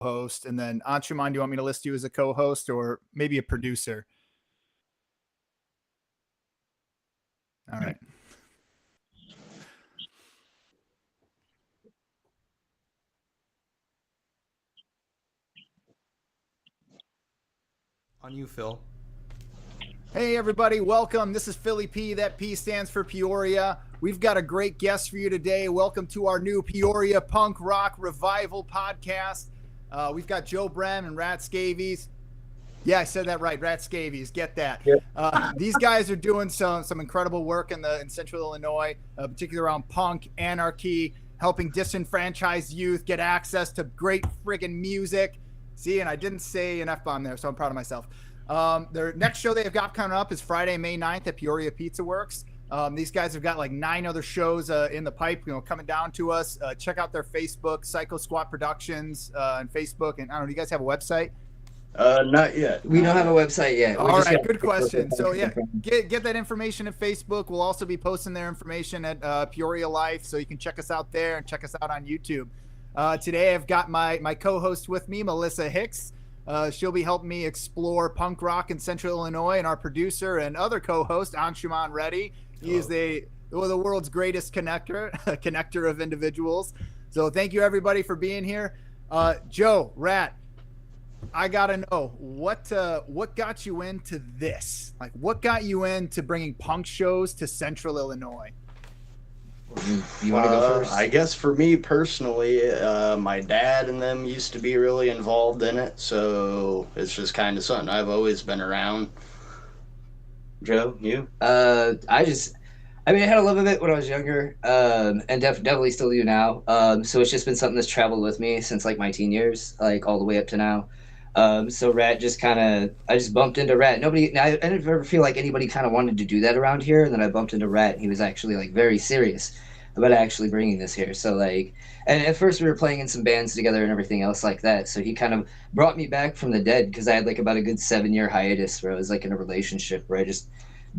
host. And then Anshuman, do you want me to list you as a co-host or maybe a producer? All right. On you, Phil. Hey, everybody. Welcome. This is Philly P. That P stands for Peoria. We've got a great guest for you today. Welcome to our new Peoria Punk Rock Revival podcast. We've got Joe Brem and Rat Scabbiess. Yeah, I said that right. Rat Scabbiess. Get that. Yep. These guys are doing some incredible work in Central Illinois, particularly around punk, anarchy, helping disenfranchised youth get access to great friggin' music. See, and I didn't say an F-bomb there, so I'm proud of myself. Their next show they've got coming up is Friday, May 9th at Peoria Pizza Works. These guys have got like 9 other shows in the pipe, coming down to us. Check out their Facebook, Psycho Squat Productions on Facebook. And I don't know, do you guys have a website? Not yet. We don't have a website yet. All right, good question. So yeah, get that information at Facebook. We'll also be posting their information at Peoria Life, so you can check us out there and check us out on YouTube. Today I've got my co-host with me, Melissa Hicks. She'll be helping me explore punk rock in Central Illinois, and our producer and other co-host, Anshuman Reddy. He is the world's greatest connector of individuals. So thank you everybody for being here. Joe, Rat, I gotta know what got you into this? Like, what got you into bringing punk shows to Central Illinois? You want to go first? I guess for me personally, my dad and them used to be really involved in it, so it's just kind of something I've always been around. Joe, you? I had a love of it when I was younger, and definitely still do now. So it's just been something that's traveled with me since like my teen years, like all the way up to now. So Rat I just bumped into Rat. I didn't ever feel like anybody kind of wanted to do that around here. And then I bumped into Rat, and he was actually like very serious about actually bringing this here. So like, and at first we were playing in some bands together and everything else like that. So he kind of brought me back from the dead, because I had like about a good 7-year hiatus where I was like in a relationship where I just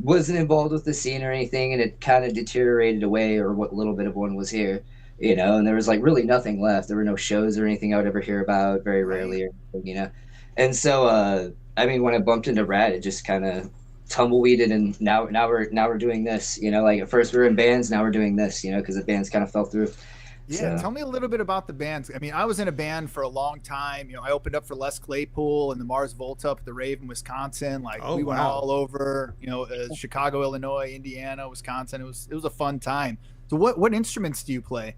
wasn't involved with the scene or anything, and it kind of deteriorated away, or what little bit of one was here. And there was like really nothing left. There were no shows or anything I would ever hear about, very rarely, And so, when I bumped into Rat, it just kind of tumbleweeded, and now we're doing this. Like at first we were in bands, now we're doing this. Because the bands kind of fell through. Yeah, tell me a little bit about the bands. I mean, I was in a band for a long time. I opened up for Les Claypool and the Mars Volta up at the Rave in Wisconsin. Like we went all over, Chicago, Illinois, Indiana, Wisconsin. It was a fun time. So what instruments do you play?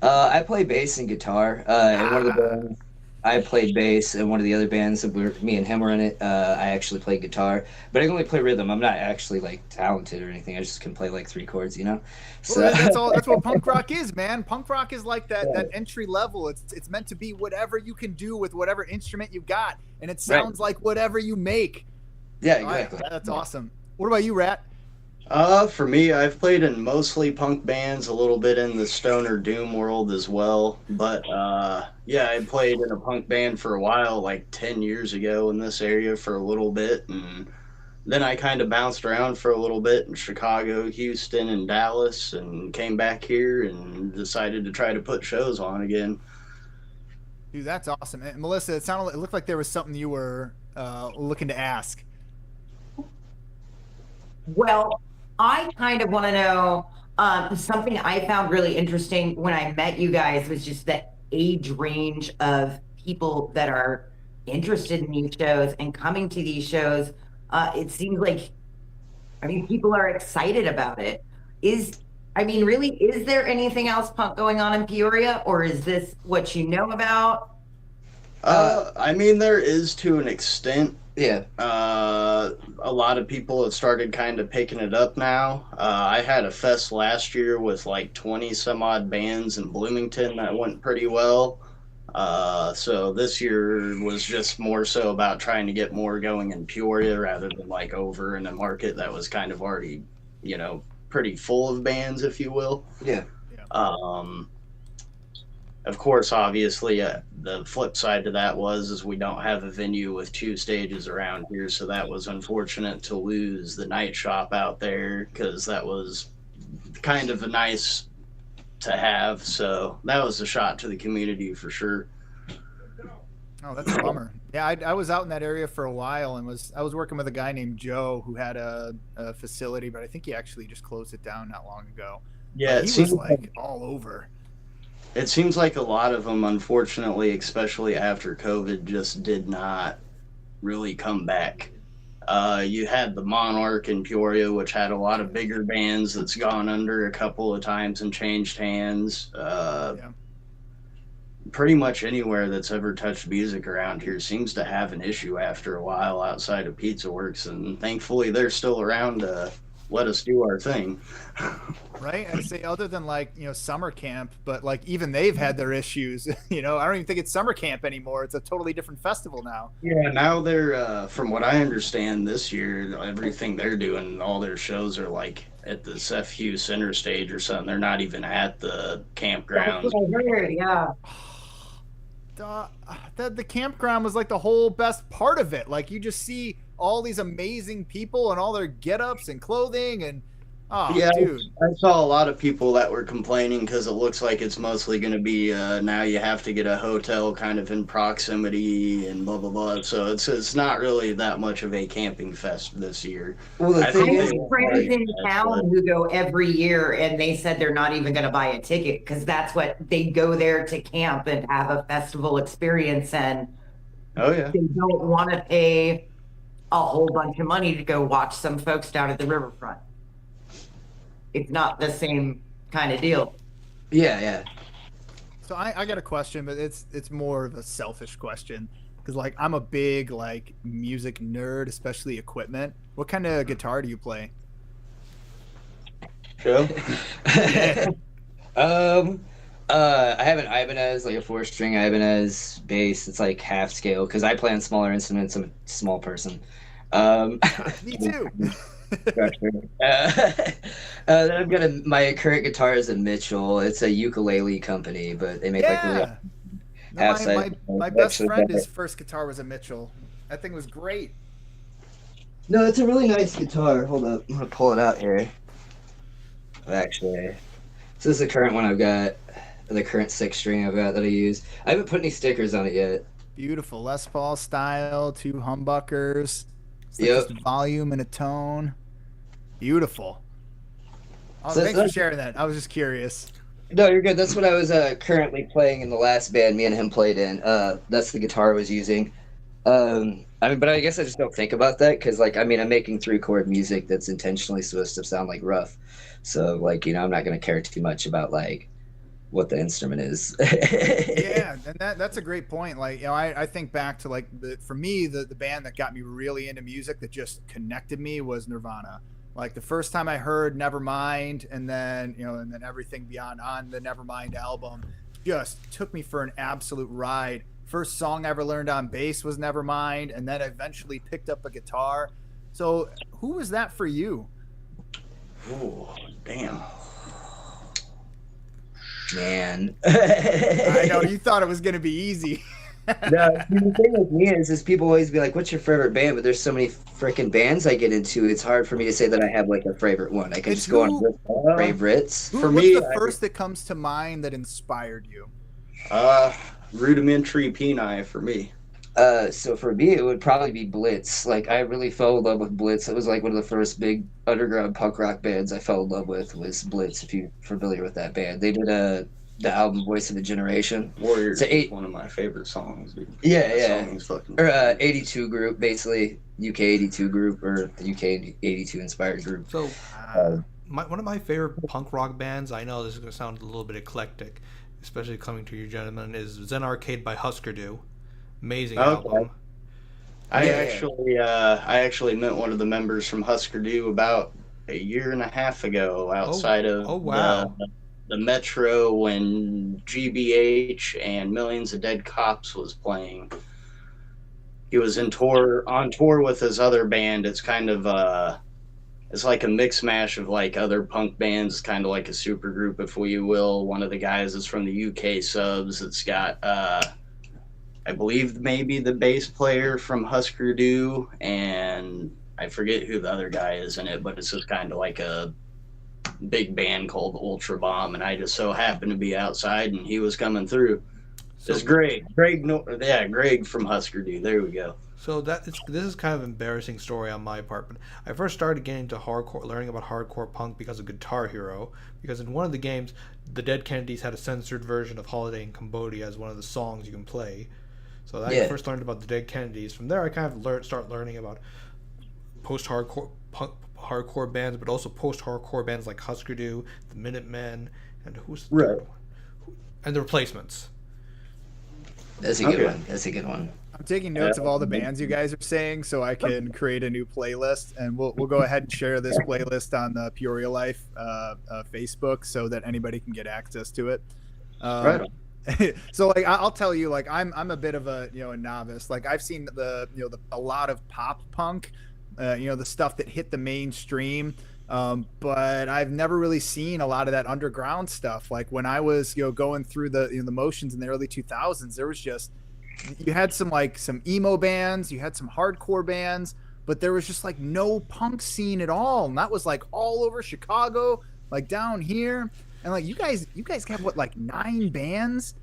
I play bass and guitar. And one of the bands, I played bass, and one of the other bands that me and him were in it, I actually played guitar. But I can only play rhythm. I'm not actually like talented or anything. I just can play like 3 chords, So well, that's what punk rock is, man. Punk rock is like that entry level. It's meant to be whatever you can do with whatever instrument you got, and it sounds like whatever you make. Yeah, exactly. That's awesome. What about you, Rat? For me, I've played in mostly punk bands, a little bit in the stoner doom world as well. But I played in a punk band for a while, like 10 years ago in this area for a little bit, and then I kind of bounced around for a little bit in Chicago, Houston, and Dallas, and came back here and decided to try to put shows on again. Dude, that's awesome. And Melissa, it looked like there was something you were looking to ask. Well, I kind of want to know something I found really interesting when I met you guys was just the age range of people that are interested in these shows and coming to these shows. It seems like, people are excited about it. Is there anything else punk going on in Peoria, or is this what you know about? There is to an extent. Yeah. A lot of people have started kind of picking it up now. I had a fest last year with like 20 some odd bands in Bloomington that went pretty well. So this year was just more so about trying to get more going in Peoria rather than like over in a market that was kind of already, pretty full of bands, if you will. Yeah. Of course, obviously, the flip side to that is we don't have a venue with 2 stages around here, so that was unfortunate to lose the night shop out there, because that was kind of a nice to have. So that was a shot to the community for sure. Oh, that's a bummer. Yeah, I was out in that area for a while and I was working with a guy named Joe who had a facility, but I think he actually just closed it down not long ago. Yeah, But it he seems was like all over. it seems like a lot of them, unfortunately, especially after COVID, just did not really come back. You had the Monarch in Peoria, which had a lot of bigger bands that's gone under a couple of times and changed hands. Yeah. Pretty much anywhere that's ever touched music around here seems to have an issue after a while outside of Pizza Works, and thankfully they're still around to let us do our thing. Right? I'd say other than like, summer camp, but like even they've had their issues. I don't even think it's summer camp anymore. It's a totally different festival now. Yeah, now they're, from what I understand this year, everything they're doing, all their shows are like at the Seth Hughes Center stage or something. They're not even at the campgrounds. That's what I heard, yeah. The campground was like the whole best part of it. Like you just see all these amazing people and all their get-ups and clothing and Yeah, dude. I saw a lot of people that were complaining because it looks like it's mostly going to be now you have to get a hotel kind of in proximity and blah blah blah. So it's not really that much of a camping fest this year. Well, the I thing think I is, have friends in town who go every year, and they said they're not even going to buy a ticket because that's what they go there to camp and have a festival experience, and Oh yeah, they don't want to pay a whole bunch of money to go watch some folks down at the riverfront. It's not the same kind of deal. yeah. So I got a question, but it's more of a selfish question because like I'm a big like music nerd, especially equipment. What kind of guitar do you play? Joe. I have an Ibanez, like a 4-string Ibanez bass. It's like half scale because I play on smaller instruments. I'm a small person. Me too. Then I've got my current guitar is a Mitchell. It's a ukulele company, but they make like really Yeah. No, half my size. best Actually, friend, his first guitar was a Mitchell. That thing was great. No, it's a really nice guitar. Hold up, I'm gonna pull it out here. Actually, so this is the current one I've got. The current 6-string I've got that I use. I haven't put any stickers on it yet. Beautiful Les Paul style, 2 humbuckers. It's like Yep. just volume and a tone. Beautiful. Oh, So- thanks for sharing that. I was just curious. No, you're good. That's what I was currently playing in the last band me and him played in. That's the guitar I was using. But I guess I just don't think about that because, like, I'm making 3-chord music that's intentionally supposed to sound like rough. So, like, I'm not going to care too much about, like, what the instrument is. Yeah, and that's a great point. Like, I think back to like for me the band that got me really into music that just connected me was Nirvana. Like the first time I heard Nevermind and then everything beyond on the Nevermind album just took me for an absolute ride. First song I ever learned on bass was Nevermind, and then eventually picked up a guitar. So who was that for you? Oh damn. Man. I know you thought it was gonna be easy. No, the thing with me is people always be like, "What's your favorite band?" But there's so many freaking bands I get into. It's hard for me to say that I have like a favorite one. I can It's just go who- on favorites. Who For was me, the first that comes to mind that inspired you? Rudimentary Peni for me. So for me, it would probably be Blitz. Like I really fell in love with Blitz. It was like one of the first big underground punk rock bands I fell in love with was Blitz. If you're familiar with that band, they did the album Voice of a Generation. Warriors It's is one of my favorite songs. Dude. Yeah, That yeah. song is fucking. Or 82 group, basically UK 82 group or the UK 82 inspired group. So, Uh, one of my favorite punk rock bands, I know this is going to sound a little bit eclectic, especially coming to you gentlemen, is Zen Arcade by Husker Du. Amazing Okay. album. I Yeah. actually met one of the members from Husker Du about a year and a half ago outside of oh, wow. the Metro when GBH and Millions of Dead Cops was playing. He was on tour with his other band. It's kind of it's like a mix mash of like other punk bands, kind of like a super group, if you will. One of the guys is from the UK Subs. It's got I believe maybe the bass player from Husker Du, and I forget who the other guy is in it, but it's just kind of like a big band called Ultra Bomb, and I just so happened to be outside, and he was coming through. It's Greg. Greg from Husker Du. There we go. So this is kind of an embarrassing story on my part, but I first started getting into learning about hardcore punk because of Guitar Hero. Because in one of the games, the Dead Kennedys had a censored version of "Holiday in Cambodia" as one of the songs you can play. So I first learned about the Dead Kennedys. From there, I kind of start learning about post-hardcore punk, hardcore bands, but also post-hardcore bands like Husker Du, the Minutemen, and and the Replacements. That's a good one. That's a good one. I'm taking notes of all the bands you guys are saying so I can create a new playlist, and we'll go ahead and share this playlist on the Peoria Life Facebook so that anybody can get access to it. Right. So like I'll tell you, like I'm a bit of a a novice. Like I've seen a lot of pop punk, the stuff that hit the mainstream. But I've never really seen a lot of that underground stuff. Like when I was going through the motions in the early 2000s, there was just you had some emo bands, you had some hardcore bands, but there was just like no punk scene at all, and that was like all over Chicago, like down here. And like you guys have what, like 9 bands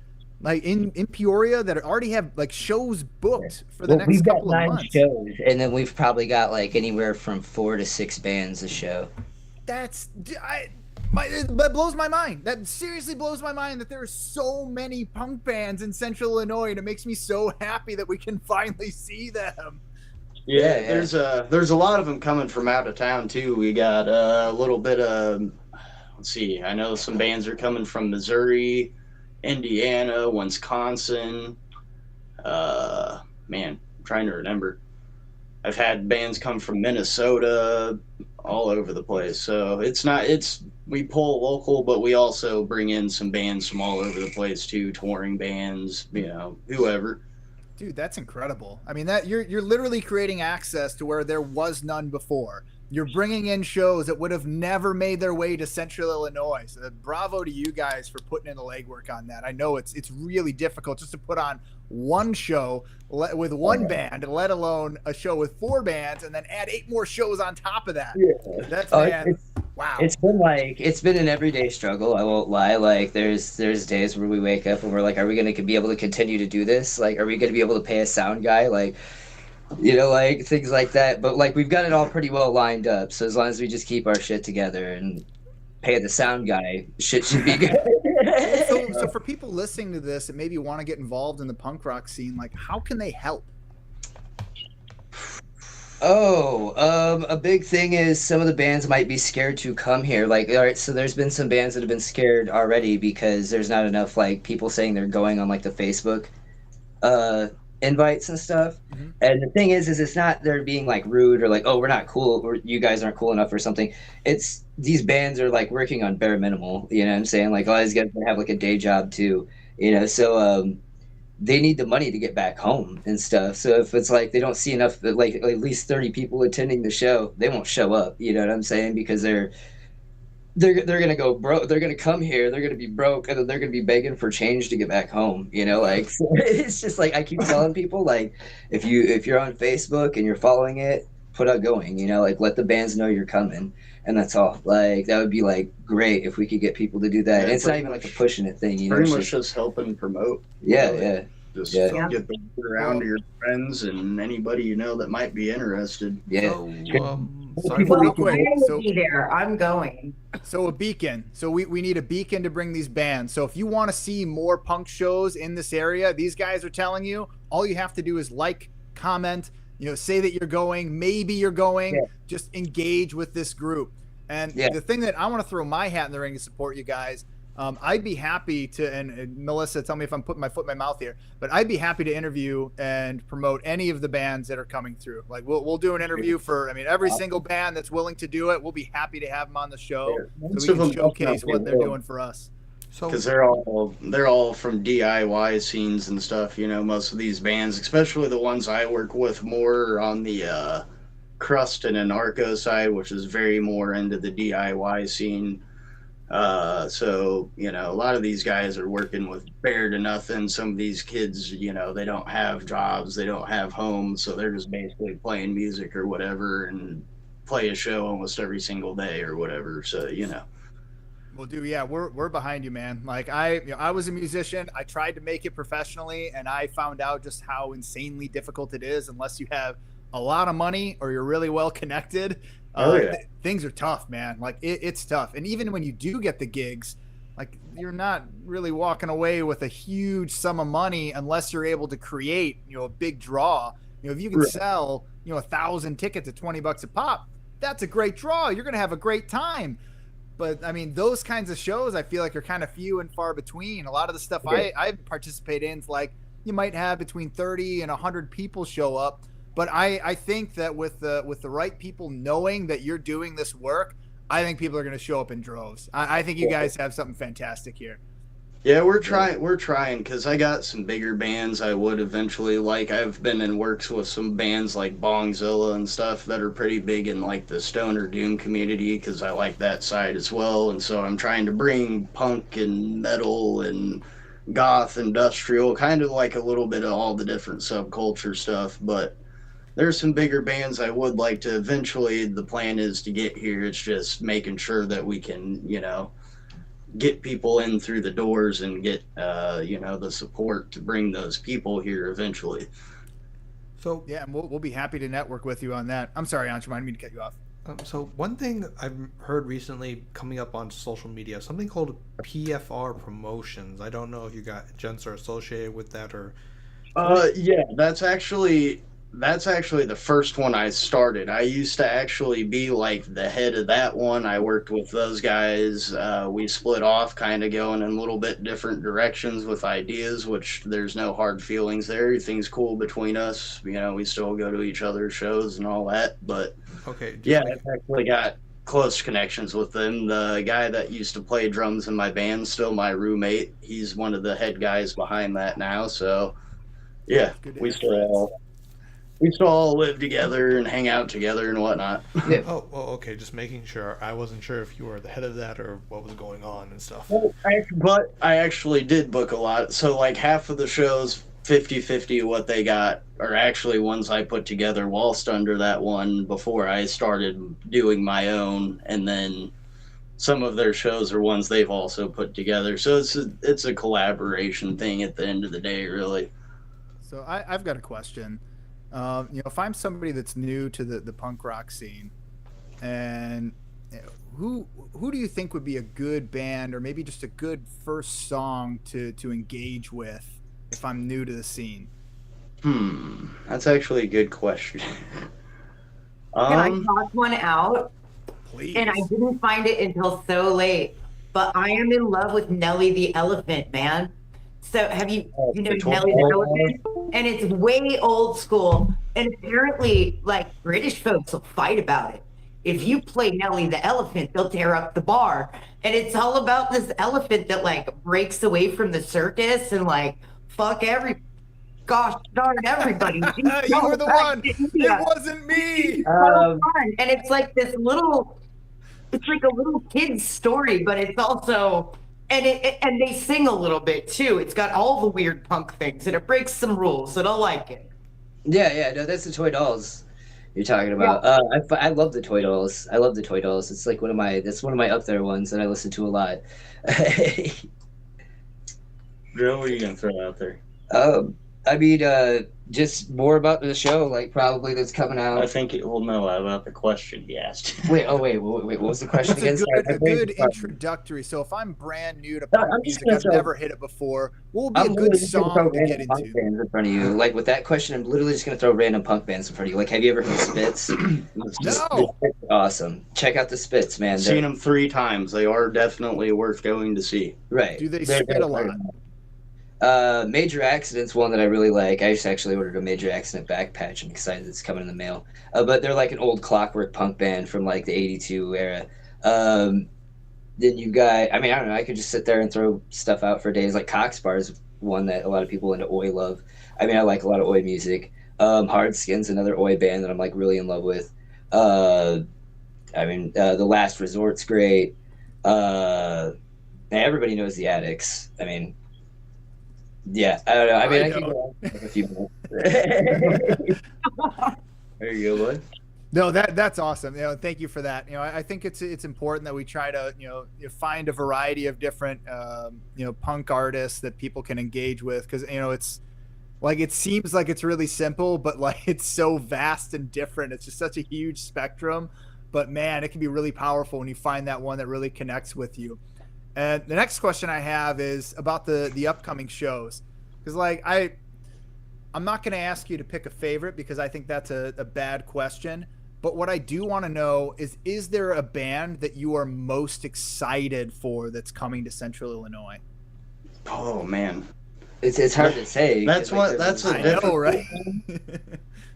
like in Peoria that already have like shows booked for the next couple of months. We've got 9 shows, and then we've probably got like anywhere from 4 to 6 bands a show. That blows my mind. That seriously blows my mind that there are so many punk bands in Central Illinois, and it makes me so happy that we can finally see them. Yeah. There's a lot of them coming from out of town too. We got a little bit of, let's see, I know some bands are coming from Missouri, Indiana, Wisconsin. I'm trying to remember. I've had bands come from Minnesota, all over the place. So we pull local, but we also bring in some bands from all over the place too, touring bands, whoever. Dude, that's incredible. I mean, that you're literally creating access to where there was none before. You're bringing in shows that would have never made their way to Central Illinois. So bravo to you guys for putting in the legwork on that. I know it's really difficult just to put on one show with one band, let alone a show with 4 bands, and then add 8 more shows on top of that. Yeah. That's wow. It's been an everyday struggle. I won't lie. Like there's days where we wake up and we're like, are we going to be able to continue to do this? Like, are we going to be able to pay a sound guy? Like, like things like that. But like we've got it all pretty well lined up. So as long as we just keep our shit together and pay the sound guy, shit should be good. So for people listening to this that maybe want to get involved in the punk rock scene, like how can they help? A big thing is some of the bands might be scared to come here. Like, all right, so there's been some bands that have been scared already because there's not enough like people saying they're going on like the Facebook invites and stuff. Mm-hmm. And the thing is it's not they're being like rude or like, oh, we're not cool or you guys aren't cool enough or something. It's these bands are like working on bare minimal, you know what I'm saying? Like, oh, these guys have like a day job too, so they need the money to get back home and stuff. So if it's like they don't see enough, like at least 30 people attending the show, they won't show up, you know what I'm saying? Because they're going to go broke. They're going to come here. They're going to be broke, and then they're going to be begging for change to get back home. Like so it's just like I keep telling people, like if you're on Facebook and you're following it, put out going. Like let the bands know you're coming, and that's all. Like that would be like great if we could get people to do that. And it's not even like a pushing it thing. Pretty much just helping promote. Yeah. Just get the word around to your friends and anybody that might be interested. Yeah. Real quick. So there, I'm going. So a beacon. So we need a beacon to bring these bands. So if you want to see more punk shows in this area, these guys are telling you, all you have to do is like, comment, say that you're going, maybe you're going, just engage with this group. And the thing that I want to throw my hat in the ring to support you guys, I'd be happy to, and Melissa, tell me if I'm putting my foot in my mouth here, but I'd be happy to interview and promote any of the bands that are coming through. Like we'll do an interview for, every single band that's willing to do it. We'll be happy to have them on the show so we can showcase what they're doing for us. Because they're all from DIY scenes and stuff. Most of these bands, especially the ones I work with, more on the crust and anarcho side, which is very more into the DIY scene. So a lot of these guys are working with bare to nothing. Some of these kids, they don't have jobs, they don't have homes, so they're just basically playing music or whatever and play a show almost every single day or whatever. So Well, dude, yeah, we're behind you, man. Like I was a musician. I tried to make it professionally, and I found out just how insanely difficult it is unless you have a lot of money or you're really well connected. Oh, yeah. Things are tough, man. Like it's tough, and even when you do get the gigs, like you're not really walking away with a huge sum of money unless you're able to create, a big draw. If you can Right. sell, 1,000 tickets at $20 a pop, that's a great draw. You're gonna have a great time. But I mean, those kinds of shows I feel like are kind of few and far between. A lot of the stuff I participate in is like you might have between 30 and 100 people show up. But I think that with the right people knowing that you're doing this work, I think people are going to show up in droves. I think you guys have something fantastic here. Yeah, we're trying because I got some bigger bands I would eventually like. I've been in works with some bands like Bongzilla and stuff that are pretty big in like the stoner doom community because I like that side as well. And so I'm trying to bring punk and metal and goth industrial, kind of like a little bit of all the different subculture stuff. But there's some bigger bands I would like to eventually. The plan is to get here. It's just making sure that we can, get people in through the doors and get the support to bring those people here eventually. So Yeah, and we'll be happy to network with you on that. I'm sorry, Anshul, I didn't mean to cut you off. So one thing I've heard recently coming up on social media, something called PFR promotions. I don't know if you gents are associated with that or. Yeah, that's actually the first one I started. I used to actually be like the head of that one. I worked with those guys. We split off, kind of going in a little bit different directions with ideas, which there's no hard feelings there. Everything's cool between us. We still go to each other's shows and all that. But Okay. yeah, I've actually got close connections with them. The guy that used to play drums in my band, still my roommate. He's one of the head guys behind that now. So yeah, Good to we have still all live together and hang out together and whatnot. Oh, okay. Just making sure. I wasn't sure if you were the head of that or what was going on and stuff. But I actually did book a lot. So like half of the shows, 50-50 what they got are actually ones I put together whilst under that one before I started doing my own. And then some of their shows are ones they've also put together. So it's a collaboration thing at the end of the day, really. So I've got a question. If I'm somebody that's new to the punk rock scene, and who do you think would be a good band or maybe just a good first song to engage with if I'm new to the scene? That's actually a good question. Can I toss one out? Please. And I didn't find it until so late, but I am in love with Nelly the Elephant, man. So have you know Nelly the Elephant? And it's way old school. And apparently, like, British folks will fight about it. If you play Nelly the Elephant, they'll tear up the bar. And it's all about this elephant that, like, breaks away from the circus and, like, fuck gosh darn everybody. You were the one. It wasn't me. So fun. And it's like this it's like a little kid's story, but it's also, and they sing a little bit too. It's got all the weird punk things and it breaks some rules, and I like it. Yeah, no, that's the Toy Dolls you're talking about. I love the Toy Dolls. I love the Toy Dolls. It's like one of my up there ones that I listen to a lot. Joe, what are you gonna throw out there? I mean, just more about the show, like probably that's coming out. I think it will know about the question he asked. Wait, what was the question It's again? a good introductory. So if I'm brand new to punk music, I've never hit it before, what would be a good song to get punk into? bands in front of you. Like with that question, I'm literally just gonna throw random punk bands in front of you. Like, have you ever heard Spitz? No. Awesome. Check out the Spitz, man. I've seen them 3 times. They are definitely worth going to see. Right. Do they spit a lot? Major Accident's one that I really like. I just actually ordered a Major Accident back patch. I'm excited it's coming in the mail. But they're like an old Clockwork punk band from like the 82 era. Then you've got, I mean, I don't know, I could just sit there and throw stuff out for days. Like Coxbar is one that a lot of people into Oi love. I mean, I like a lot of Oi music. Hard Skin's another Oi band that I'm like really in love with. The Last Resort's great. Everybody knows the Addicts. I mean, yeah, I don't know. I mean, I can go on for a few minutes. There you go, bud. No, that's awesome. Thank you for that. I think it's important that we try to find a variety of different punk artists that people can engage with, because it's like, it seems like it's really simple, but like it's so vast and different. It's just such a huge spectrum. But man, it can be really powerful when you find that one that really connects with you. And the next question I have is about the upcoming shows, because like I'm not going to ask you to pick a favorite, because I think that's a bad question. But what I do want to know is there a band that you are most excited for that's coming to Central Illinois? Oh man, It's hard to say. That's what that's a I different. know, right?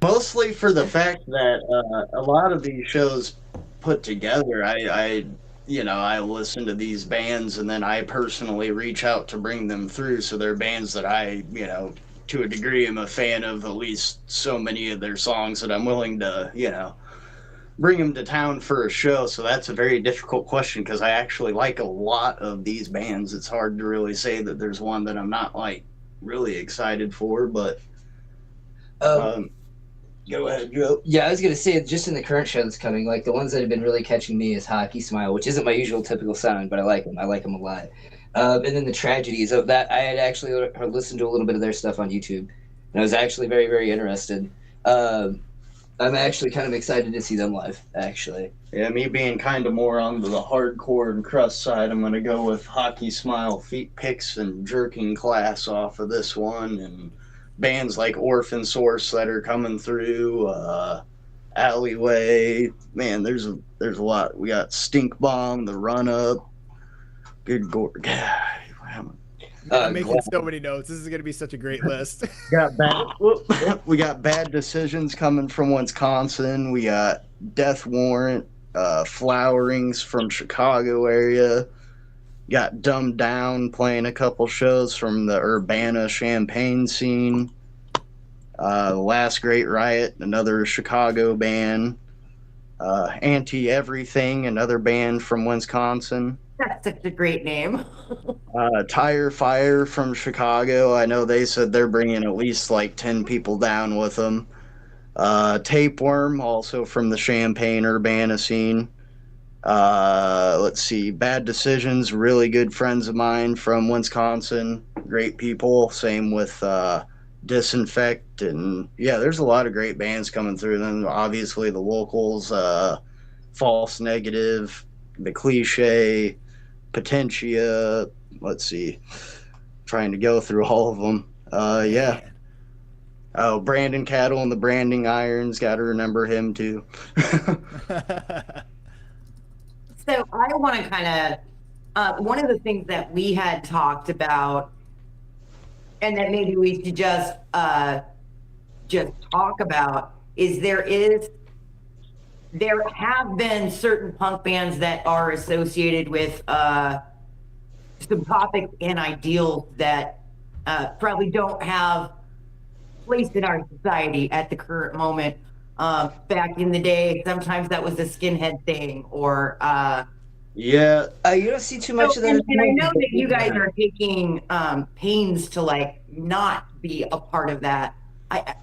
Mostly for the fact that a lot of these shows put together, I listen to these bands and then I personally reach out to bring them through. So they're bands that I, to a degree, am a fan of at least so many of their songs that I'm willing to, bring them to town for a show. So that's a very difficult question, because I actually like a lot of these bands. It's hard to really say that there's one that I'm not like really excited for, but go ahead, Joe. Yeah, I was gonna say, just in the current show that's coming, like the ones that have been really catching me is Hockey Smile, which isn't my usual typical sound, but I like them. I like them a lot. And then the Tragedies of that, I had actually listened to a little bit of their stuff on YouTube, and I was actually very, very interested. I'm actually kind of excited to see them live, actually. Yeah, me being kind of more on the hardcore and crust side, I'm going to go with Hockey Smile, Feet Picks, and Jerking Class off of this one, and bands like Orphan Source that are coming through, Alleyway. Man, there's a lot. We got Stink Bomb, The Run Up, Good Gore. God, I'm making so many notes. This is going to be such a great list. we got Bad Decisions coming from Wisconsin. We got Death Warrant, Flowerings from Chicago area. Got Dumbed Down playing a couple shows from the Urbana Champaign scene. Last Great Riot, another Chicago band. Anti Everything, another band from Wisconsin. That's such a great name. Tire Fire from Chicago. I know they said they're bringing at least like 10 people down with them. Tapeworm, also from the Champaign Urbana scene. Let's see. Bad Decisions, really good friends of mine from Wisconsin. Great people. Same with Disinfect. And yeah, there's a lot of great bands coming through. Then obviously the locals, False Negative, The Cliche, Potentia. Let's see. Trying to go through all of them. Yeah. Oh, Brandon Cattle and the Branding Irons. Got to remember him too. So I want to kind of, one of the things that we had talked about, and that maybe we should just talk about, is there have been certain punk bands that are associated with some topics and ideals that probably don't have place in our society at the current moment. Back in the day, sometimes that was a skinhead thing, or yeah. You don't see too much of that. And I know that you guys are taking pains to like not be a part of that. I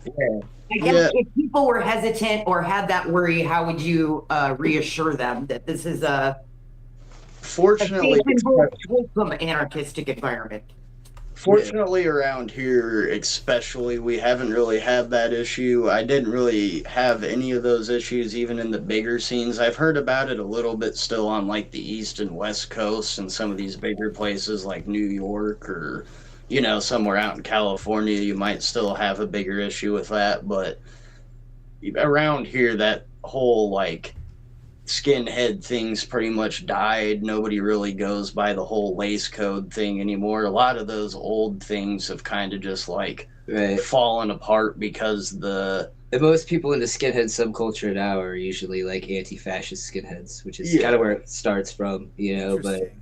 guess if people were hesitant or had that worry, how would you reassure them that this is a fortunately wholesome anarchistic environment? Fortunately, around here, especially, we haven't really had that issue. I didn't really have any of those issues, even in the bigger scenes. I've heard about it a little bit still on like the East and West Coast and some of these bigger places like New York or, somewhere out in California, you might still have a bigger issue with that. But around here, that whole like skinhead things pretty much died. Nobody really goes by the whole lace code thing anymore. A lot of those old things have kind of just like fallen apart because the most people in the skinhead subculture now are usually like anti-fascist skinheads, which is kind of where it starts from, but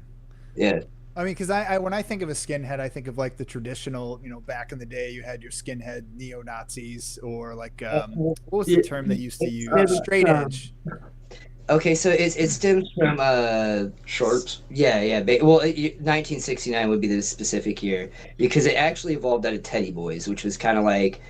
yeah. I mean, because I when I think of a skinhead, I think of like the traditional, back in the day, you had your skinhead neo-Nazis, or like, what was the term they used to use? Straight edge. Okay, so it stems from shorts. Yeah. Well, 1969 would be the specific year, because it actually evolved out of Teddy Boys, which was kind of like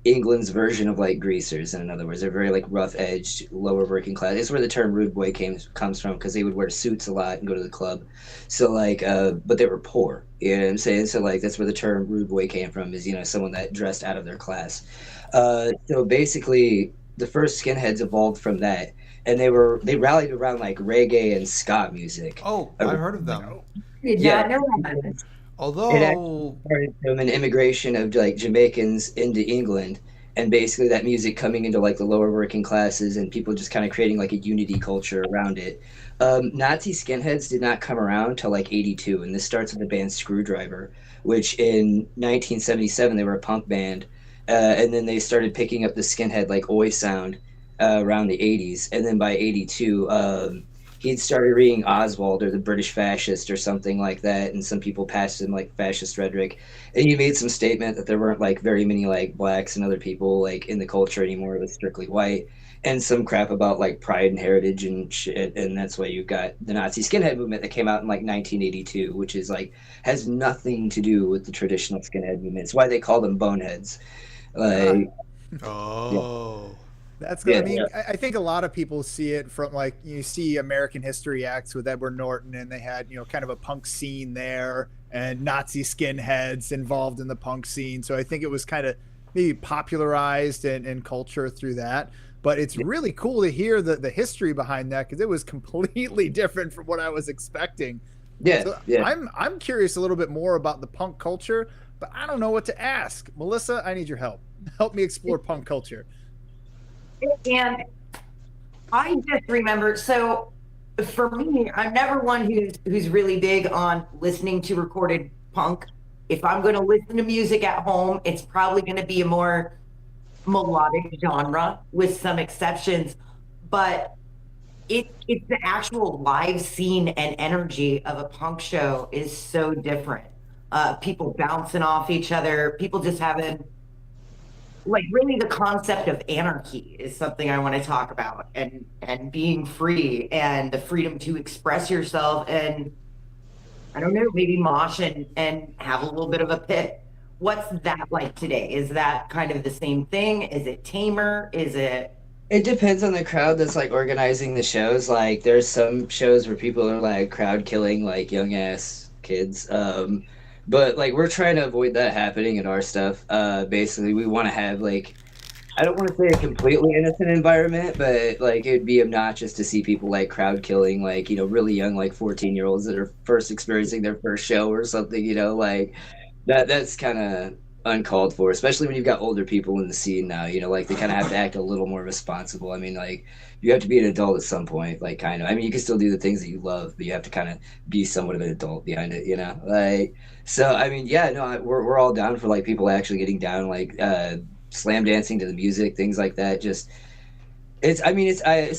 England's version of like greasers. In other words, they're very like rough edged, lower working class. It's where the term rude boy comes from because they would wear suits a lot and go to the club. So like, but they were poor. You know what I'm saying? So like, that's where the term rude boy came from. Is someone that dressed out of their class. So basically, the first skinheads evolved from that, and they rallied around like reggae and ska music. Oh, I've heard of them. Did Yeah. not know that. It actually Although, started from an immigration of like Jamaicans into England, and basically that music coming into like the lower working classes and people just kind of creating like a unity culture around it. Nazi skinheads did not come around till like '82, and this starts with the band Screwdriver, which in 1977 they were a punk band, and then they started picking up the skinhead like oi sound around the '80s, and then by '82. He'd started reading Oswald or the British Fascist or something like that, and some people passed him like fascist rhetoric, and he made some statement that there weren't like very many like blacks and other people like in the culture anymore. It was strictly white, and some crap about like pride and heritage and shit, and that's why you've got the Nazi skinhead movement that came out in like 1982, which is like has nothing to do with the traditional skinhead movement. It's why they call them boneheads. Like, yeah, oh, That's good. yeah, I mean, I think a lot of people see it from like you see American History X with Edward Norton, and they had kind of a punk scene there, and Nazi skinheads involved in the punk scene. So I think it was kind of maybe popularized in culture through that. But it's really cool to hear the history behind that because it was completely different from what I was expecting. yeah, So yeah. I'm curious a little bit more about the punk culture, but I don't know what to ask. Melissa, I need your help. Help me explore punk culture. And I just remember, so for me, I'm never one who's really big on listening to recorded punk. If I'm going to listen to music at home, it's probably going to be a more melodic genre with some exceptions, but it's the actual live scene and energy of a punk show is so different. People bouncing off each other, people just having like really the concept of anarchy is something I want to talk about, and being free and the freedom to express yourself, and I don't know, maybe mosh and have a little bit of a pit. What's that like today? Is that kind of the same thing? Is it tamer? Is it It depends on the crowd that's like organizing the shows. Like there's some shows where people are like crowd killing like young ass kids. But like we're trying to avoid that happening in our stuff. Basically we want to have like I don't want to say a completely innocent environment, but like it would be obnoxious to see people like crowd killing like, really young like 14-year-olds that are first experiencing their first show or something, like that's kind of uncalled for, especially when you've got older people in the scene now. Like they kind of have to act a little more responsible. I mean, like you have to be an adult at some point, like kind of. I mean, you can still do the things that you love, but you have to kind of be somewhat of an adult behind it, Like, so I mean, yeah, no, we're all down for like people actually getting down, like slam dancing to the music, things like that. Just it's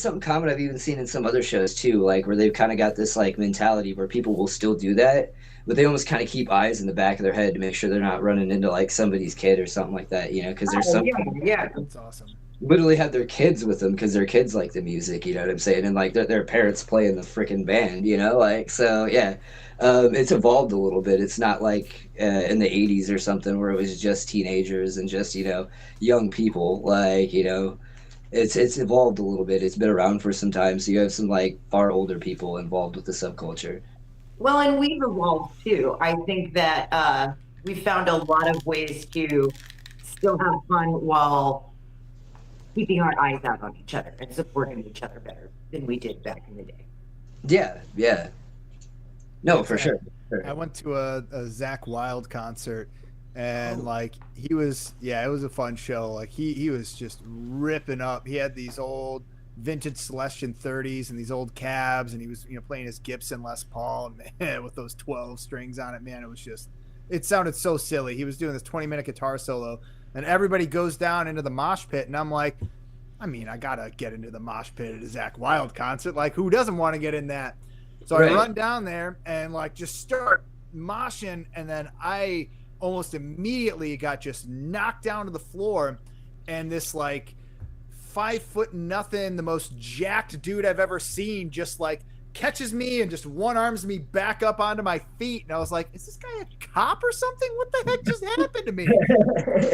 something common I've even seen in some other shows too, like where they've kind of got this like mentality where people will still do that, but they almost kind of keep eyes in the back of their head to make sure they're not running into like somebody's kid or something like that, because there's some yeah. That's awesome. literally have their kids with them because their kids like the music, you know what I'm saying, and like their parents play in the freaking band, like so yeah. It's evolved a little bit. It's not like in the 80s or something where it was just teenagers and just young people, like it's evolved a little bit. It's been around for some time, so you have some like far older people involved with the subculture. Well, and we've evolved too. I think that we found a lot of ways to still have fun while keeping our eyes out on each other and supporting each other better than we did back in the day. Yeah. No, for sure. I went to a Zach Wild concert, and like it was a fun show. Like he was just ripping up. He had these old vintage Celestion 30s and these old cabs, and he was playing his Gibson Les Paul, and man, with those 12 strings on it, man, it sounded so silly. He was doing this 20-minute guitar solo, and everybody goes down into the mosh pit, and I'm like, I mean, I gotta get into the mosh pit at a Zach Wild concert. Like, who doesn't want to get in that? So I run down there and like just start moshing, and then I almost immediately got just knocked down to the floor, and this like 5'0", the most jacked dude I've ever seen, just like catches me and just one arms me back up onto my feet. And I was like, is this guy a cop or something? What the heck just happened to me?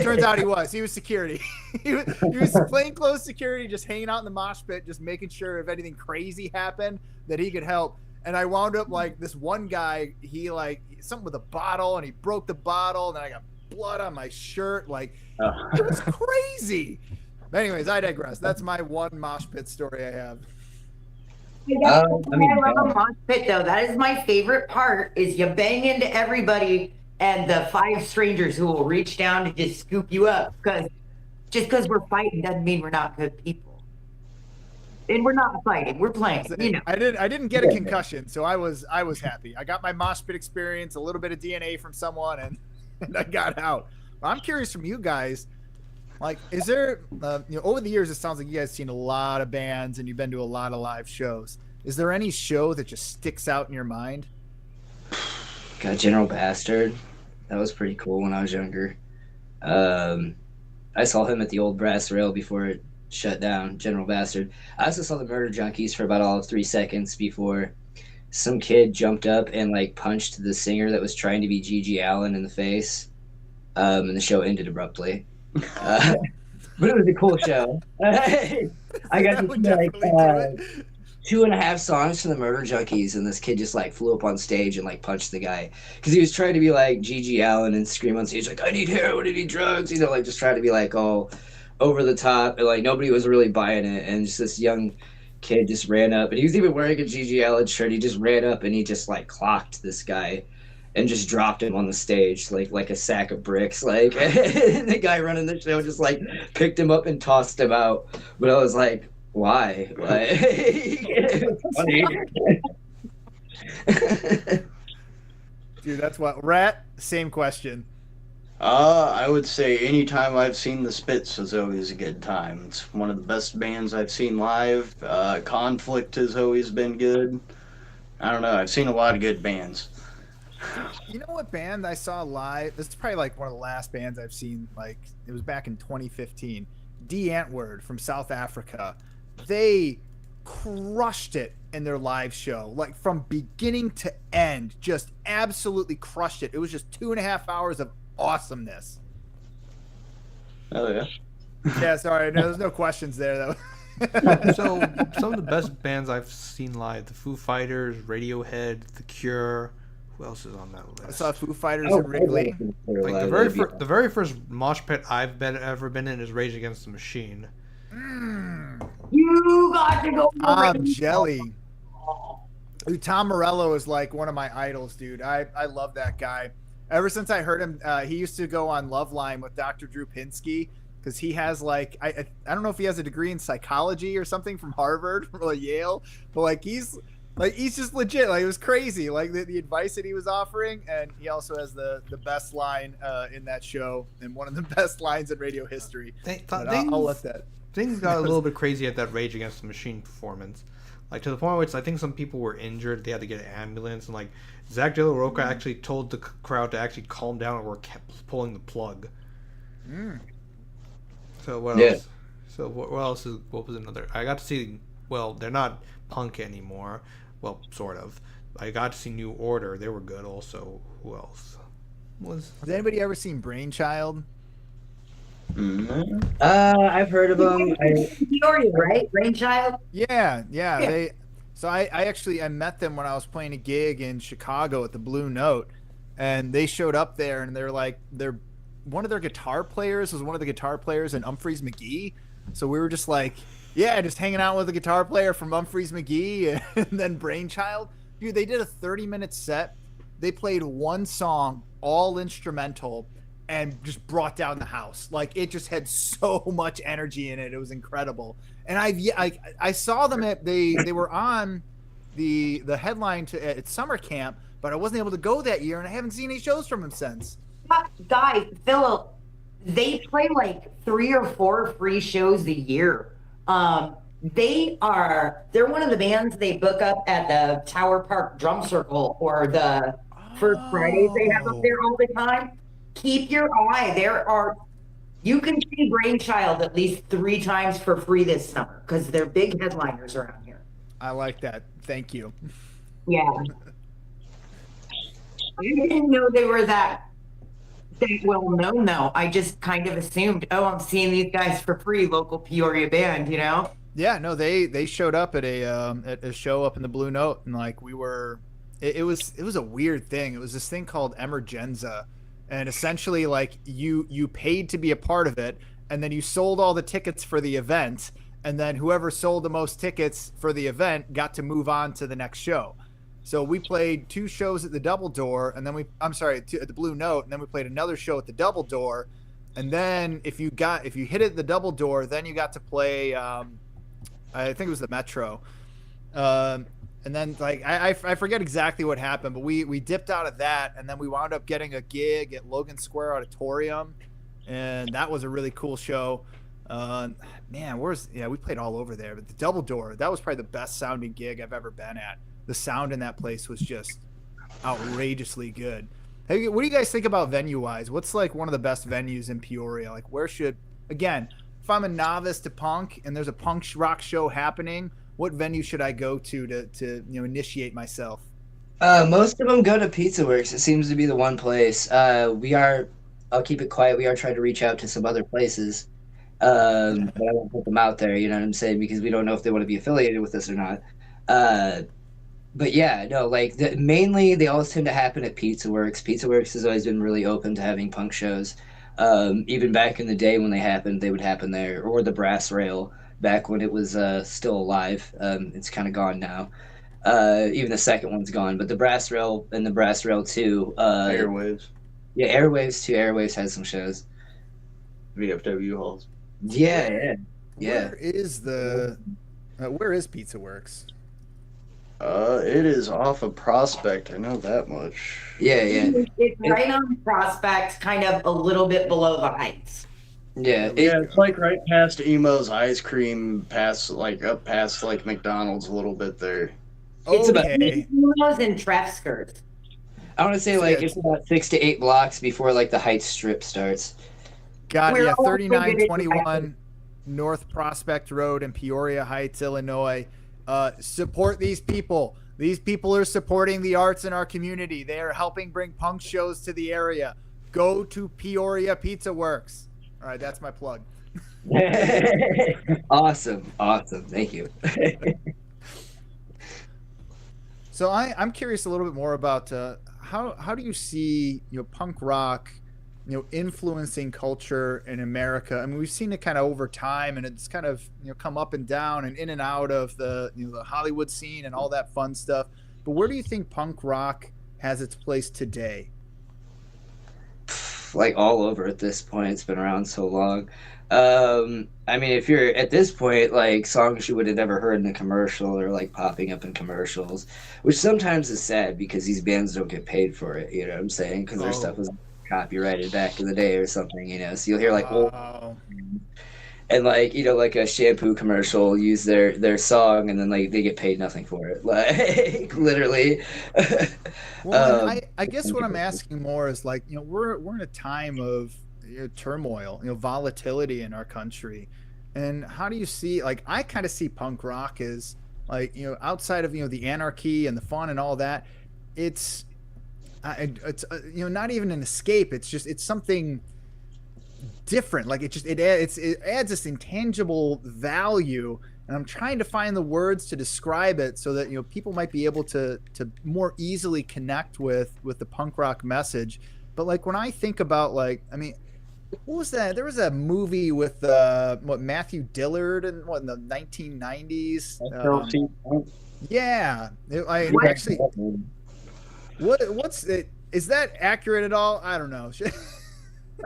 Turns out he was security. he was plainclothes security, just hanging out in the mosh pit, just making sure if anything crazy happened that he could help. And I wound up like this one guy, he like something with a bottle and he broke the bottle. And then I got blood on my shirt. Like it was crazy. But anyways, I digress. That's my one mosh pit story I have. I love a mosh pit though. That is my favorite part. Is you bang into everybody and the 5 strangers who will reach down to just scoop you up, because just because we're fighting doesn't mean we're not good people. And we're not fighting. We're playing. You know. I didn't get a concussion, so I was happy. I got my mosh pit experience, a little bit of DNA from someone, and I got out. But I'm curious from you guys. Like, is there, over the years, it sounds like you guys seen a lot of bands and you've been to a lot of live shows. Is there any show that just sticks out in your mind? Got General Bastard. That was pretty cool when I was younger. I saw him at the old Brass Rail before it shut down, General Bastard. I also saw the Murder Junkies for about all of 3 seconds before some kid jumped up and like punched the singer that was trying to be Gigi Allen in the face. And the show ended abruptly. But it was a cool show. I got to see like 2.5 songs from the Murder Junkies, and this kid just like flew up on stage and like punched the guy because he was trying to be like Gigi Allen and scream on stage like, I need heroin, I need drugs, you know, like just trying to be like all over the top, and like nobody was really buying it. And just this young kid just ran up, and he was even wearing a Gigi Allen shirt. He just ran up and he just like clocked this guy and just dropped him on the stage like a sack of bricks. Like, and the guy running the show just like picked him up and tossed him out. But I was like, why? It was funny. Dude, that's what. Rat, same question. I would say anytime I've seen the Spits is always a good time. It's one of the best bands I've seen live. Conflict has always been good. I don't know. I've seen a lot of good bands. You know what band I saw live? This is probably like one of the last bands I've seen. Like, it was back in 2015. D Antwoord from South Africa. They crushed it in their live show, like from beginning to end, just absolutely crushed it. It was just 2.5 hours of awesomeness. Oh yeah. Yeah, sorry, no, there's no questions there though. So some of the best bands I've seen live: the Foo Fighters, Radiohead, The Cure. Who else is on that list? I saw Foo Fighters in Wrigley. Like the very first mosh pit I've ever been in is Rage Against the Machine. You got to go. I'm jelly. Dude, Tom Morello is like one of my idols, dude. I love that guy. Ever since I heard him, he used to go on Loveline with Dr. Drew Pinsky, because he has like I don't know if he has a degree in psychology or something from Harvard or Yale, but like he's just legit. Like, it was crazy, like the advice that he was offering. And he also has the best line in that show, and one of the best lines in radio history. I'll let that. Things got a little bit crazy at that Rage Against the Machine performance, like to the point where I think some people were injured. They had to get an ambulance, and like Zach De La Rocha actually told the crowd to actually calm down, or kept pulling the plug. So what else? So what else what was another? I got to see. Well, they're not punk anymore. Well, sort of. I got to see New Order. They were good also. Who else? Has anybody ever seen Brainchild? I've heard of them. Peoria, right? Brainchild? Yeah. I met them when I was playing a gig in Chicago at the Blue Note, and they showed up there, and they're one of their guitar players was one of the guitar players in Humphreys McGee. So we were just like, yeah, just hanging out with a guitar player from Humphreys McGee, and then Brainchild. Dude, they did a 30-minute set. They played one song, all instrumental, and just brought down the house. Like, it just had so much energy in it. It was incredible. And I saw them they were on the headline at summer camp, but I wasn't able to go that year, and I haven't seen any shows from them since. Guy, Phil, they play like 3 or 4 free shows a year. They're one of the bands they book up at the Tower Park Drum Circle, or the First Fridays they have up there all the time. Keep your eye. You can see Brainchild at least 3 times for free this summer, because they're big headliners around here. I like that. Thank you. Yeah. I didn't know they were that well known though. I just kind of assumed, oh, I'm seeing these guys for free, local Peoria band, you know? Yeah, no, they showed up at a show up in the Blue Note, and like we were, it was a weird thing. It was this thing called Emergenza, and essentially like you paid to be a part of it, and then you sold all the tickets for the event, and then whoever sold the most tickets for the event got to move on to the next show. So we played two shows at the Double Door, and then at the Blue Note, and then we played another show at the Double Door, and then if you hit it at the Double Door, then you got to play. I think it was the Metro. And then like I forget exactly what happened, but we dipped out of that, and then we wound up getting a gig at Logan Square Auditorium, and that was a really cool show. Man, we played all over there, but the Double Door, that was probably the best sounding gig I've ever been at. The sound in that place was just outrageously good. Hey, what do you guys think about venue wise? What's like one of the best venues in Peoria? Like again, if I'm a novice to punk and there's a punk rock show happening, what venue should I go to initiate myself? Most of them go to Pizza Works. It seems to be the one place. I'll keep it quiet. We are trying to reach out to some other places. But I won't put them out there, you know what I'm saying? Because we don't know if they want to be affiliated with us or not. But yeah, no, like mainly they always tend to happen at Pizza Works. Pizza Works has always been really open to having punk shows. Even back in the day when they happened, they would happen there, or the Brass Rail back when it was still alive. It's kind of gone now. Even the second one's gone, but the Brass Rail and the Brass Rail 2. Airwaves. Yeah, Airwaves too. Airwaves has some shows. VFW halls. Yeah. Where is Pizza Works? It is off of Prospect. I know that much. Yeah. It's right on Prospect, kind of a little bit below the Heights. Yeah. It's like right past Emo's Ice Cream, up past like McDonald's a little bit there. It's about Emos and Trefskers. I want to say it's about 6 to 8 blocks before like the Heights Strip starts. Got it. Yeah, 3921 North Prospect Road in Peoria Heights, Illinois. Support these people. These people are supporting the arts in our community. They are helping bring punk shows to the area. Go to Peoria Pizza Works. All right, that's my plug. Awesome. Thank you. So I'm curious a little bit more about how do you see punk rock influencing culture in America? I mean, we've seen it kind of over time, and it's kind of come up and down and in and out of the the Hollywood scene and all that fun stuff. But where do you think punk rock has its place today? Like all over at this point. It's been around so long. I mean, if you're at this point, like songs you would have never heard in a commercial or like popping up in commercials, which sometimes is sad because these bands don't get paid for it. You know what I'm saying? Because their stuff was copyrighted back in the day or something. So you'll hear like and like like a shampoo commercial use their song, and then like they get paid nothing for it, like literally. Well, I guess what I'm asking more is like we're in a time of turmoil, volatility in our country, and how do you see, like, I kind of see punk rock as like outside of the anarchy and the fun and all that, it's not even an escape. It's something different. Like it adds this intangible value, and I'm trying to find the words to describe it so that people might be able to more easily connect with the punk rock message. But like when I think about, like, I mean, what was that? There was a movie with Matthew Dillard in the 1990s. Yeah, actually, what's it? Is that accurate at all? I don't know.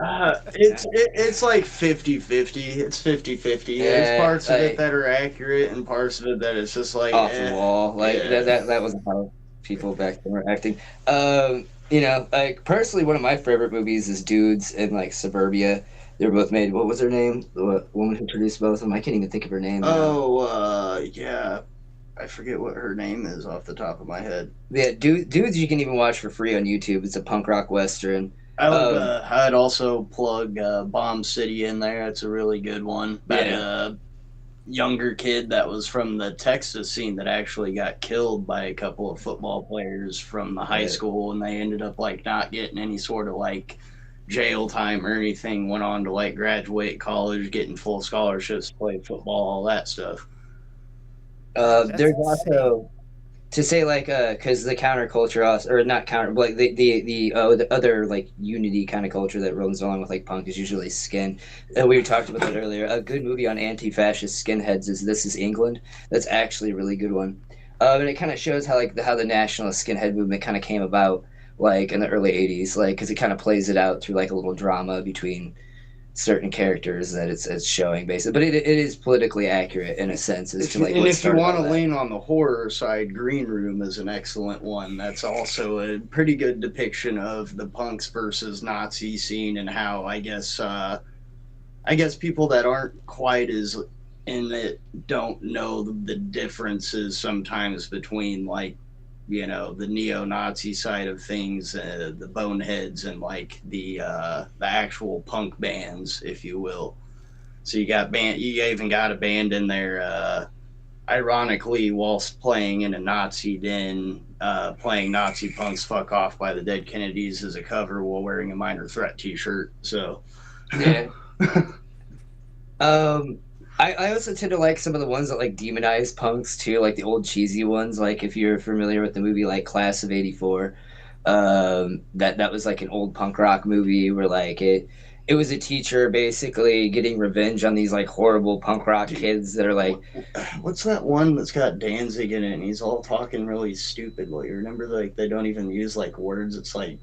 It's like 50-50. It's 50-50. There's parts of it that are accurate and parts of it that it's just like off the wall. Like that wasn't how people back then were acting. Like personally, one of my favorite movies is Dudes and like Suburbia. They were both made. What was her name? The woman who produced both of them. I can't even think of her name. Yeah. I forget what her name is off the top of my head. Yeah, Dudes you can even watch for free on YouTube. It's a punk rock western. I'd also plug Bomb City in there. It's a really good one. younger kid that was from the Texas scene that actually got killed by a couple of football players from the high school, and they ended up like not getting any sort of like jail time or anything. Went on to like graduate college, getting full scholarships to play football, all that stuff. That's There's insane. also to say like because the counterculture also, or not counter, but like the other like unity kind of culture that runs along with like punk is usually skin. We talked about that earlier. A good movie on anti-fascist skinheads is This Is England. That's actually a really good one. And it kind of shows how like how the nationalist skinhead movement kind of came about like in the early 80s, like because it kind of plays it out through like a little drama between certain characters that it's showing basically, but it is politically accurate in a sense as to like And what if you started want all to that. lean on the horror side, Green Room is an excellent one. That's also a pretty good depiction of the punks versus Nazi scene, and how I guess people that aren't quite as in it don't know the differences sometimes between like, you know, the neo-Nazi side of things, the boneheads, and like the actual punk bands, if you will. So you even got a band in there, ironically, whilst playing in a Nazi den, playing Nazi Punks Fuck Off by the Dead Kennedys as a cover while wearing a Minor Threat t-shirt. So Yeah. Um, I also tend to like some of the ones that like demonize punks too, like the old cheesy ones. Like if you're familiar with the movie like Class of '84, that was like an old punk rock movie where like it was a teacher basically getting revenge on these like horrible punk rock kids that are like what's that one that's got Danzig in it and he's all talking really stupidly? Remember, like they don't even use like words. It's like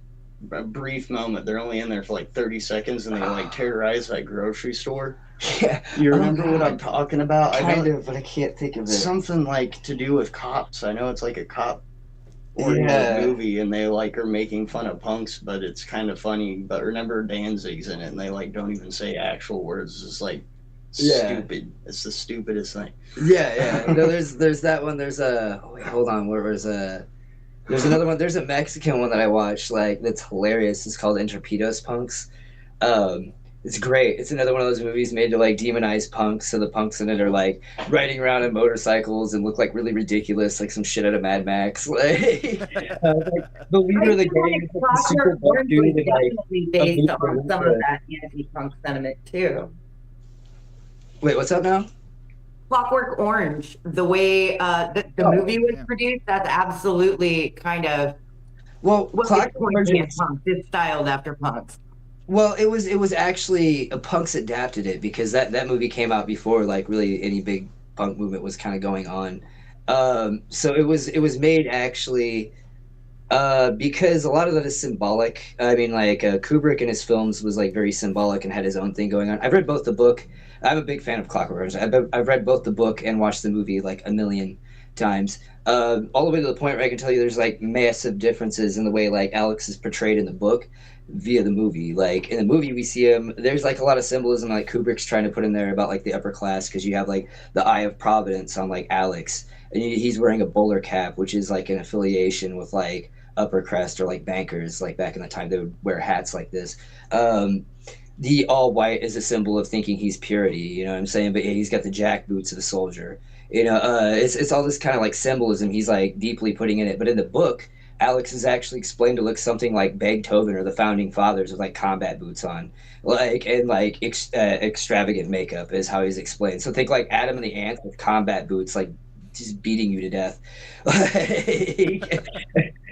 a brief moment. They're only in there for like 30 seconds and they like terrorize that grocery store. yeah, You oh remember what I'm god, talking about? I kind know of, but I can't think of it. something like to do with cops. I know it's like a cop oriented Yeah, movie and they like are making fun of punks, but it's kind of funny. But remember Danzig's in it and they like don't even say actual words. It's just like yeah. stupid. It's the stupidest thing. Yeah. No, there's that one. There's a oh wait, hold on. Where was there's another one. There's a Mexican one that I watched like that's hilarious. It's called Interpedos Punks. Um, it's great. It's another one of those movies made to like demonize punks. So the punks in it are like riding around on motorcycles and look like really ridiculous, like some shit out of Mad Max. Like the leader I of the feel gang like is like the super Clockwork buff Orange dude was and like definitely a based Lucha on some of Lucha. that anti-punk sentiment too. Wait, what's up now? Clockwork Orange, the way the Oh, movie was yeah. produced, that's absolutely kind of well, what it's Clockwork Orange pointing at was punks. It's styled after punks. Well, it was actually punks adapted it because that movie came out before like really any big punk movement was kind of going on. So it was made actually because a lot of that is symbolic. I mean, like Kubrick in his films was like very symbolic and had his own thing going on. I've read both the book. I'm a big fan of Clockwork Orange. I've read both the book and watched the movie like a million times. All the way to the point where I can tell you there's like massive differences in the way like Alex is portrayed in the book via the movie. Like in the movie, we see him. There's like a lot of symbolism like Kubrick's trying to put in there about like the upper class because you have like the Eye of Providence on like Alex, and he's wearing a bowler cap, which is like an affiliation with like upper crust or like bankers. Like back in the time, they would wear hats like this. The all white is a symbol of thinking he's purity. You know what I'm saying? But yeah, he's got the jack boots of a soldier. It's all this kind of like symbolism he's like deeply putting in it. But in the book, Alex is actually explained to look something like Beethoven or the founding fathers with like combat boots on, like and like extravagant makeup is how he's explained. So think like Adam and the Ants with combat boots, like just beating you to death. Like,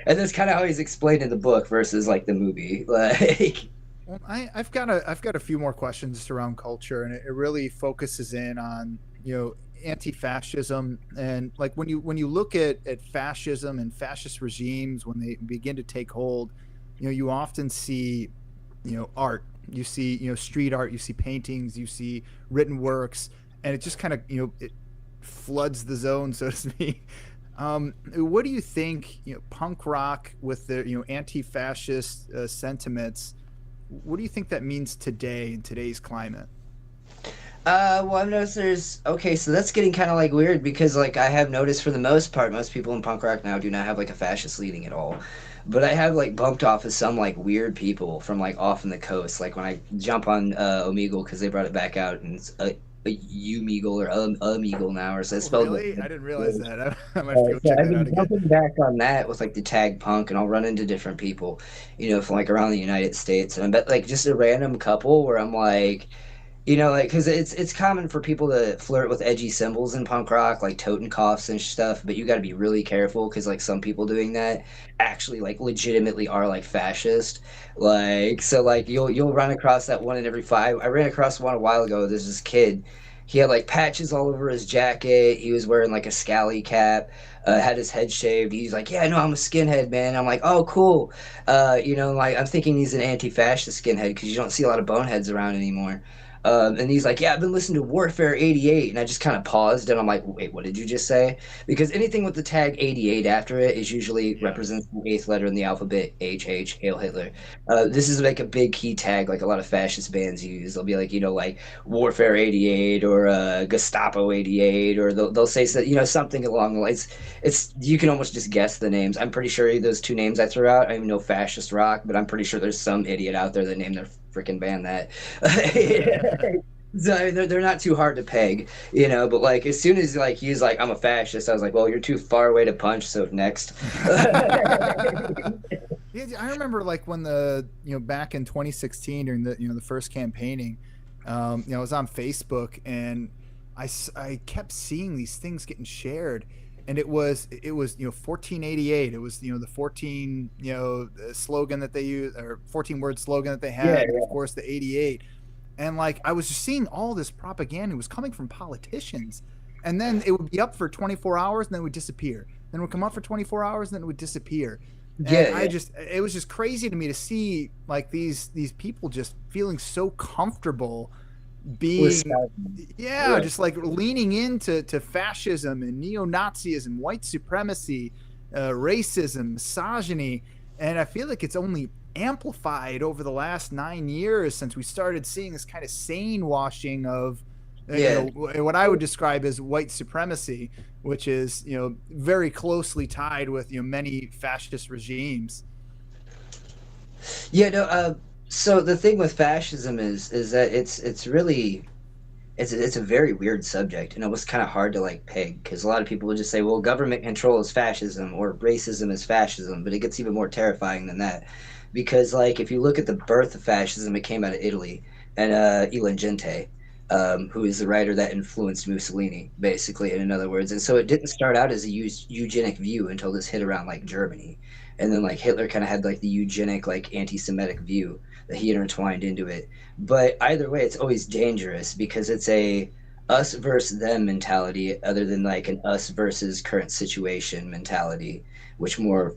and that's kind of how he's explained in the book versus like the movie. Like, Well, I've got a few more questions just around culture, and it really focuses in on anti-fascism, and like when you look at fascism and fascist regimes when they begin to take hold, you often see art, you see street art, you see paintings, you see written works, and it just kind of it floods the zone, so to speak. What do you think punk rock with the anti-fascist sentiments? What do you think that means today in today's climate? well, I've noticed there's okay, so that's getting kind of like weird because like I have noticed for the most part, most people in punk rock now do not have like a fascist leaning at all. But I have like bumped off of some like weird people from like off in the coast. Like when I jump on Omegle because they brought it back out and a Umeagle or Umeagle now, or so it's Oh, spelled. really? I didn't realize that. I might have to go So check I've that out been again. jumping back on that with like the tag punk, and I'll run into different people, from like around the United States, and I bet like just a random couple where I'm like, like because it's common for people to flirt with edgy symbols in punk rock, like Totenkopfs and stuff. But you got to be really careful because like some people doing that actually like legitimately are like fascist. Like so, like you'll run across that one in every five. I ran across one a while ago. There's this kid. He had like patches all over his jacket. He was wearing like a scally cap. Had his head shaved. He's like, yeah, no, I'm a skinhead, man. I'm like, oh, cool. Like I'm thinking he's an anti-fascist skinhead because you don't see a lot of boneheads around anymore. And he's like, yeah, I've been listening to Warfare 88. And I just kind of paused and I'm like, wait, what did you just say? Because anything with the tag 88 after it is usually Yeah. represents the eighth letter in the alphabet, HH, Hail Hitler. This is like a big key tag, like a lot of fascist bands use. They'll be like, like Warfare 88 or Gestapo 88, or they'll say, something along the lines. You can almost just guess the names. I'm pretty sure those two names I threw out, I even know fascist rock, but I'm pretty sure there's some idiot out there that named their freaking band that. So I mean, they're not too hard to peg, but like as soon as like he's like I'm a fascist, I was like, well, you're too far away to punch, so next. Yeah, I remember like when back in 2016 during the first campaigning, I was on Facebook and I kept seeing these things getting shared, and it was 1488. It was the 14 slogan that they use, or 14 word slogan that they Yeah, had, and yeah. of course the 88. And like I was just seeing all this propaganda. It was coming from politicians, and then it would be up for 24 hours and then it would disappear. Then it would come up for 24 hours and then it would disappear. And Yeah, it was just crazy to me to see like these people just feeling so comfortable being, Wisconsin. yeah, Yeah. just like leaning into fascism and neo-Nazism, white supremacy, racism, misogyny. And I feel like it's only amplified over the last 9 years since we started seeing this kind of sane washing of Yeah. what I would describe as white supremacy, which is very closely tied with many fascist regimes. Yeah, no, so the thing with fascism is that it's really it's a very weird subject, and it was kind of hard to like peg because a lot of people would just say, well, government control is fascism or racism is fascism, but it gets even more terrifying than that because like if you look at the birth of fascism, it came out of Italy, and Ilan Gente, who is the writer that influenced Mussolini, basically, in other words. And so it didn't start out as a eugenic view until this hit around like Germany, and then like Hitler kind of had like the eugenic like anti-Semitic view that he intertwined into it. But either way, it's always dangerous because it's a us versus them mentality, other than like an us versus current situation mentality, which more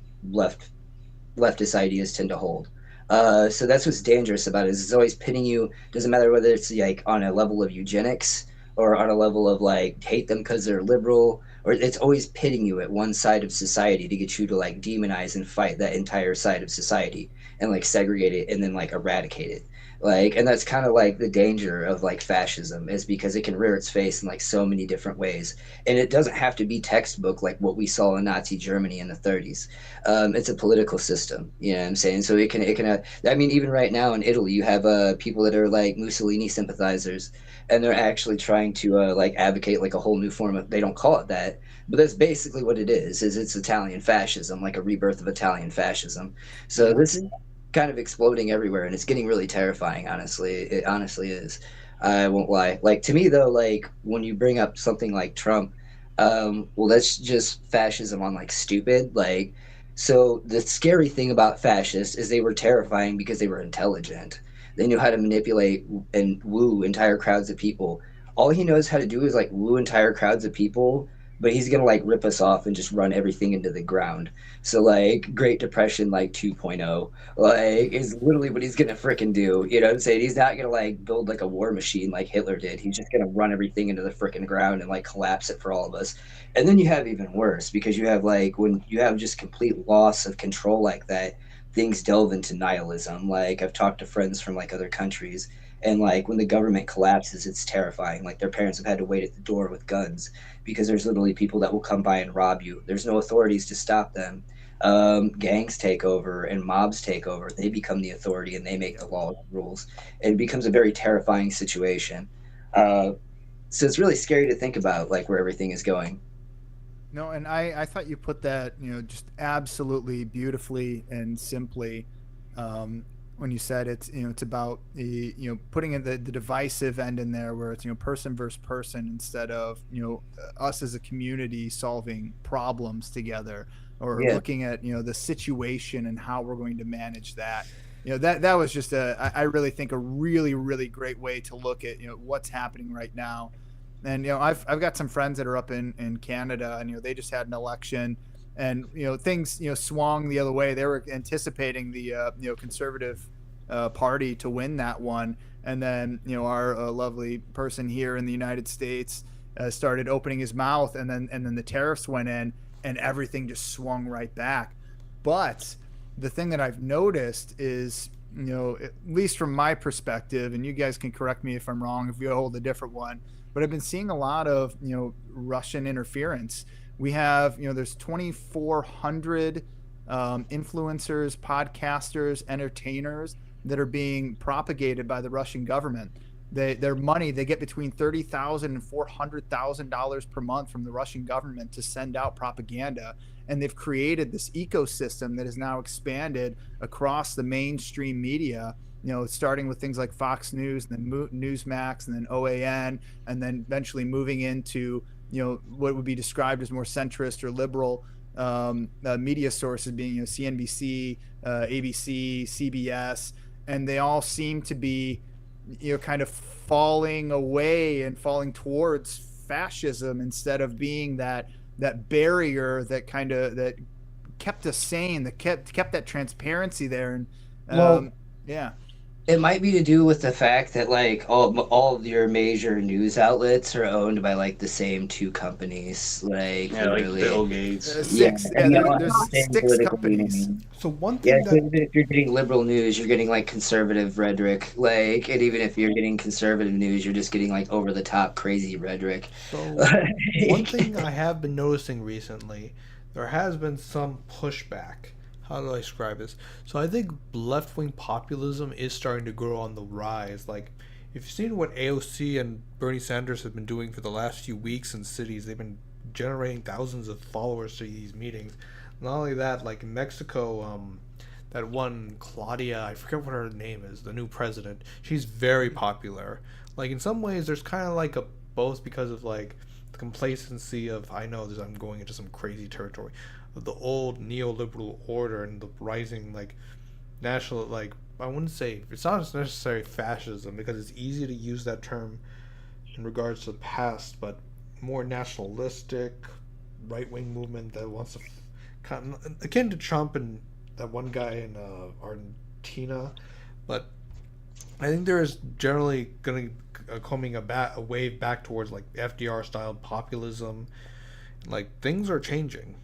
leftist ideas tend to hold. So that's what's dangerous about it. Is it's always pitting you. Doesn't matter whether it's like on a level of eugenics or on a level of like hate them because they're liberal, or it's always pitting you at one side of society to get you to like demonize and fight that entire side of society and like segregate it and then like eradicate it. Like, and that's kind of like the danger of like fascism, is because it can rear its face in like so many different ways, and it doesn't have to be textbook like what we saw in Nazi Germany in the 30s. It's a political system, you know what I'm saying? So I mean, even right now in Italy, you have people that are like Mussolini sympathizers, and they're actually trying to like advocate like a whole new form of, they don't call it that, but that's basically what it is it's Italian fascism, like a rebirth of Italian fascism. So Yeah. this is kind of exploding everywhere, and it's getting really terrifying, honestly. It honestly is. I won't lie. Like, to me though, like when you bring up something like Trump, well, that's just fascism on like stupid. Like, so the scary thing about fascists is they were terrifying because they were intelligent. They knew how to manipulate and woo entire crowds of people. All he knows how to do is like woo entire crowds of people, but he's gonna like rip us off and just run everything into the ground. So like Great Depression like 2.0, like is literally what he's gonna fricking do. You know what I'm saying? He's not gonna like build like a war machine like Hitler did. He's just gonna run everything into the fricking ground and like collapse it for all of us. And then you have even worse, because you have like when you have just complete loss of control like that, things delve into nihilism. Like I've talked to friends from like other countries, and like when the government collapses, it's terrifying. Like their parents have had to wait at the door with guns because there's literally people that will come by and rob you. There's no authorities to stop them. Gangs take over and mobs take over. They become the authority and they make the laws and rules. And it becomes a very terrifying situation. Uh, So it's really scary to think about like where everything is going. No, and I thought you put that, just absolutely beautifully and simply, when you said it's about the, putting in the divisive end in there where it's, person versus person instead of, us as a community solving problems together or Yeah. looking at, the situation and how we're going to manage that. That was just I really think a really, really great way to look at, what's happening right now. And I've got some friends that are up in Canada, and they just had an election, and things swung the other way. They were anticipating the conservative party to win that one, and then our lovely person here in the United States started opening his mouth, and then the tariffs went in, and everything just swung right back. But the thing that I've noticed is, at least from my perspective, and you guys can correct me if I'm wrong if you hold a different one, but I've been seeing a lot of Russian interference. We have there's 2,400 influencers, podcasters, entertainers that are being propagated by the Russian government. Their money, they get between $30,000 and $400,000 per month from the Russian government to send out propaganda, and they've created this ecosystem that has now expanded across the mainstream media. Starting with things like Fox News, and then Newsmax, and then OAN, and then eventually moving into what would be described as more centrist or liberal media sources, being CNBC, ABC, CBS, and they all seem to be kind of falling away and falling towards fascism instead of being that barrier that that kept us sane, that kept that transparency there. And Well, yeah. it might be to do with the fact that like all of your major news outlets are owned by like the same two companies, like Yeah, like literally. Bill Gates. Yeah, Six. and you Yeah, don't have there's the same six political companies. leaning. So one Yeah, thing so that even if you're getting liberal news, you're getting like conservative rhetoric, like, and even if you're getting conservative news, you're just getting like over the top crazy rhetoric. so one thing I have been noticing recently, there has been some pushback. How do I describe this? So I think left-wing populism is starting to grow on the rise. Like, if you've seen what AOC and Bernie Sanders have been doing for the last few weeks in cities, they've been generating thousands of followers to these meetings. Not only that, like in Mexico, that one Claudia, I forget what her name is, the new president, she's very popular. Like, in some ways, there's kind of like a both because of like the complacency of, I know this, I'm going into some crazy territory, of the old neoliberal order and the rising like national, like, I wouldn't say it's not necessarily fascism because it's easy to use that term in regards to the past, but more nationalistic right wing movement that wants to kind of, akin to Trump and that one guy in Argentina. But I think there is generally going to coming a wave back towards like FDR style populism. Like, things are changing.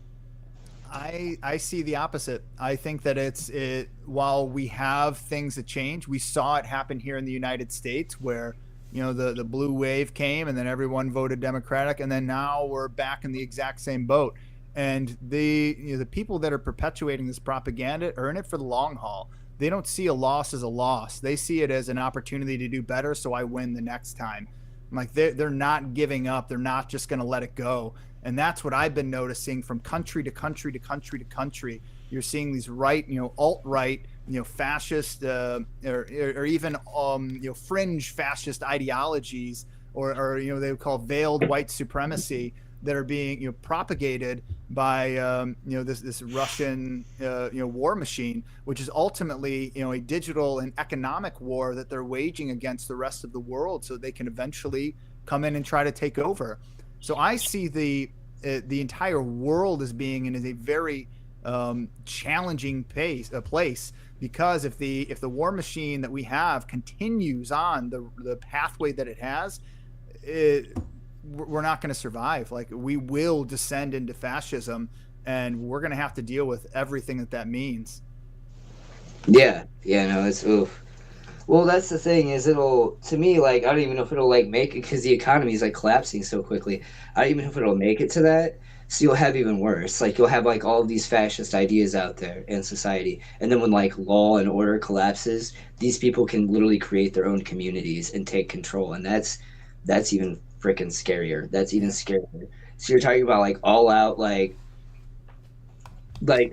I see the opposite. I think that while we have things that change, we saw it happen here in the United States where, the blue wave came and then everyone voted Democratic, and then now we're back in the exact same boat. And the people that are perpetuating this propaganda are in it for the long haul. They don't see a loss as a loss. They see it as an opportunity to do better, so I win the next time. Like, they're not giving up. They're not just going to let it go. And that's what I've been noticing from country to country to country to country. You're seeing these right, alt-right, fascist, or even, fringe fascist ideologies, or they would call veiled white supremacy, that are being, propagated by, this Russian, war machine, which is ultimately, a digital and economic war that they're waging against the rest of the world, so they can eventually come in and try to take over. So I see the entire world as being in a very challenging place, because if the war machine that we have continues on the pathway that it has, we're not going to survive. Like, we will descend into fascism, and we're going to have to deal with everything that means. Yeah, no, it's oof. Well, that's the thing is to me, like, I don't even know if it'll like make it because the economy is like collapsing so quickly. I don't even know if it'll make it to that. So you'll have even worse. Like, you'll have like all of these fascist ideas out there in society, and then when like law and order collapses, these people can literally create their own communities and take control, and that's even freaking scarier. That's even scarier. So you're talking about like all out like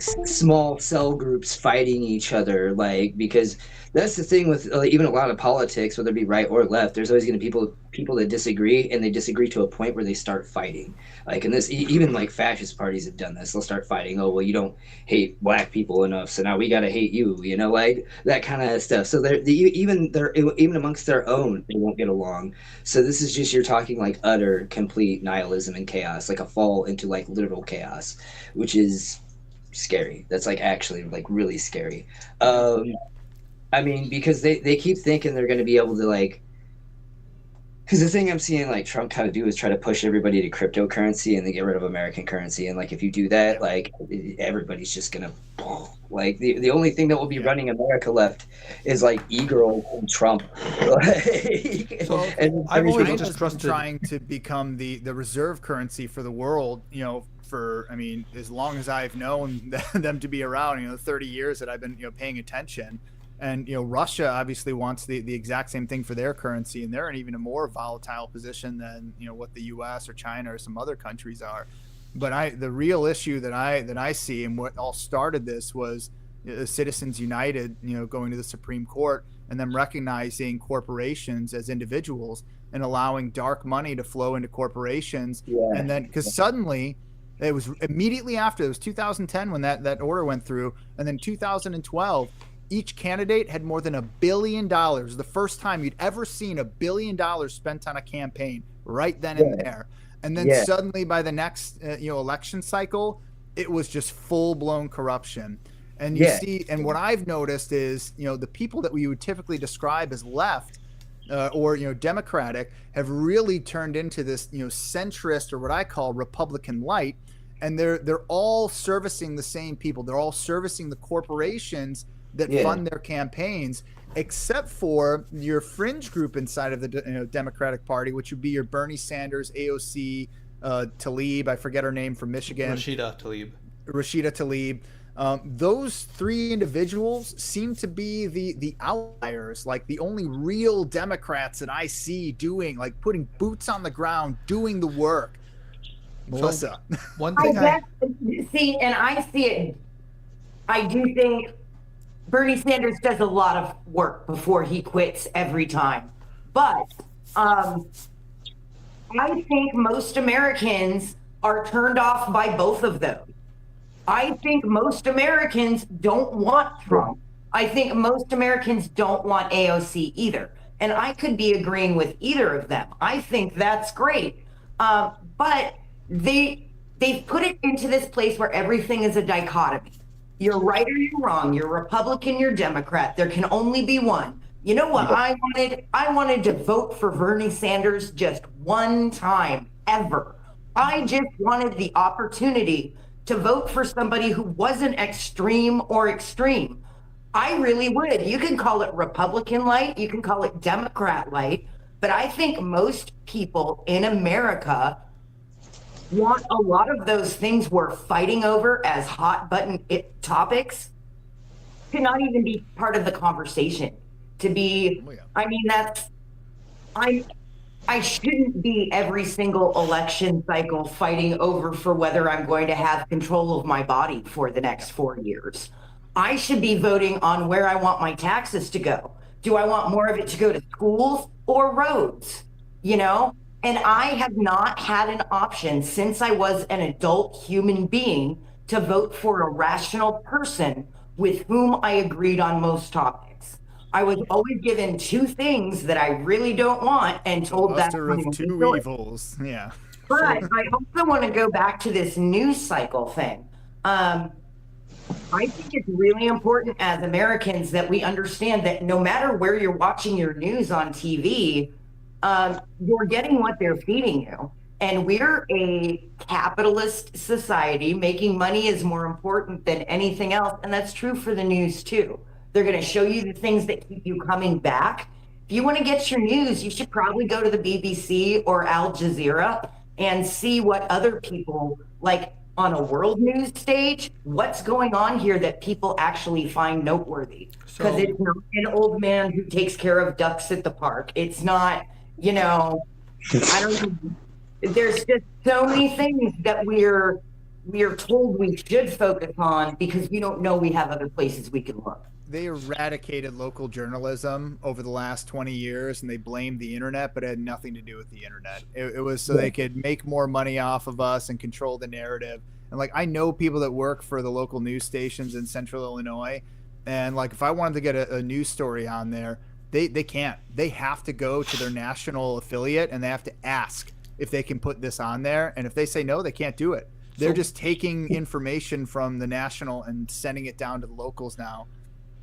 small cell groups fighting each other, like, because that's the thing with even a lot of politics, whether it be right or left, there's always going to be people that disagree, and they disagree to a point where they start fighting. Like in this, even like fascist parties have done this. They'll start fighting. Oh, well, you don't hate black people enough, so now we got to hate you, like that kind of stuff. So even amongst their own, they won't get along. So this is just, you're talking like utter complete nihilism and chaos, like a fall into like literal chaos, which is scary. That's like actually like really scary. I mean, because they keep thinking they're going to be able to like, because the thing I'm seeing like Trump kind of do is try to push everybody to cryptocurrency and they get rid of American currency. And like if you do that, like everybody's just gonna like the only thing that will be running America left is like e-girl and Trump. So And I've always China's distrusted. been trying to become the reserve currency for the world, for, I mean, as long as I've known them to be around, 30 years that I've been, paying attention. And, Russia obviously wants the exact same thing for their currency, and they're in even a more volatile position than, what the US or China or some other countries are. But the real issue that I see, and what all started this, was Citizens United, going to the Supreme Court and them recognizing corporations as individuals and allowing dark money to flow into corporations. Yeah. And then, because suddenly, it was immediately after, it was 2010 when that order went through, and then 2012, each candidate had more than $1 billion. The first time you'd ever seen $1 billion spent on a campaign right then and there. And then suddenly by the next election cycle, it was just full blown corruption. And you see, and what I've noticed is, the people that we would typically describe as left or Democratic have really turned into this centrist, or what I call Republican light, and they're all servicing the same people. They're all servicing the corporations that fund their campaigns, except for your fringe group inside of the Democratic Party, which would be your Bernie Sanders, AOC, Tlaib, I forget her name, from Michigan. Rashida Tlaib. Those three individuals seem to be the outliers, like the only real Democrats that I see doing, like putting boots on the ground, doing the work. Melissa. So, one thing I see it. I do think Bernie Sanders does a lot of work before he quits every time. But I think most Americans are turned off by both of them. I think most Americans don't want Trump. I think most Americans don't want AOC either. And I could be agreeing with either of them. I think that's great. But they've put it into this place where everything is a dichotomy. You're right or you're wrong. You're Republican, you're Democrat. There can only be one. You know what I wanted? I wanted to vote for Bernie Sanders just one time ever. I just wanted the opportunity to vote for somebody who wasn't extreme or extreme. I really would. You can call it Republican light, you can call it Democrat light, but I think most people in America want a lot of those things we're fighting over as hot button topics to not even be part of the conversation. To be, I mean, I shouldn't be every single election cycle fighting over for whether I'm going to have control of my body for the next 4 years. I should be voting on where I want my taxes to go. Do I want more of it to go to schools or roads? And I have not had an option since I was an adult human being to vote for a rational person with whom I agreed on most topics. I was always given two things that I really don't want and told that of two evils. Yeah. But I also want to go back to this news cycle thing. I think it's really important as Americans that we understand that no matter where you're watching your news on TV, you're getting what they're feeding you. And we're a capitalist society. Making money is more important than anything else. And that's true for the news too. They're going to show you the things that keep you coming back. If you want to get your news, you should probably go to the BBC or Al Jazeera and see what other people, like on a world news stage, what's going on here that people actually find noteworthy. Because it's not an old man who takes care of ducks at the park. It's not, I don't know. There's just so many things that we're told we should focus on because we don't know we have other places we can look. They eradicated local journalism over the last 20 years, and they blamed the internet, but it had nothing to do with the internet. It was so they could make more money off of us and control the narrative. And like, I know people that work for the local news stations in Central Illinois, and like, if I wanted to get a news story on there, they can't. They have to go to their national affiliate and they have to ask if they can put this on there. And if they say no, they can't do it. They're just taking information from the national and sending it down to the locals now.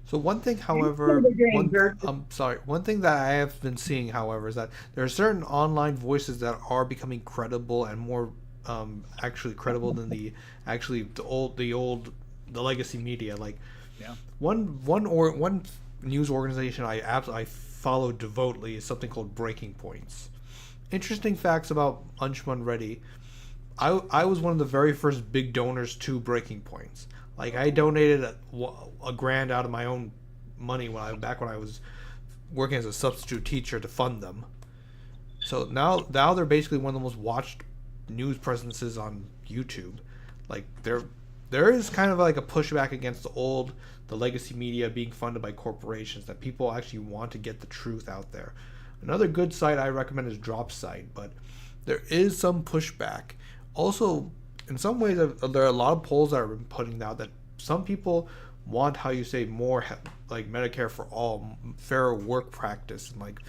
So one thing, however, one thing that I have been seeing, however, is that there are certain online voices that are becoming credible and more actually credible than the legacy media. Like, Yeah. one news organization I follow devoutly is something called Breaking Points. Interesting facts about Unchman Reddy. I was one of the very first big donors to Breaking Points. Like, I donated a $1,000 out of my own money back when I was working as a substitute teacher to fund them. So now they're basically one of the most watched news presences on YouTube. Like, there is kind of like a pushback against the legacy media being funded by corporations, that people actually want to get the truth out there. Another good site I recommend is Drop Site, but there is some pushback. Also, in some ways, there are a lot of polls that are putting out that some people want, how you say, more like Medicare for all, fairer work practice, and like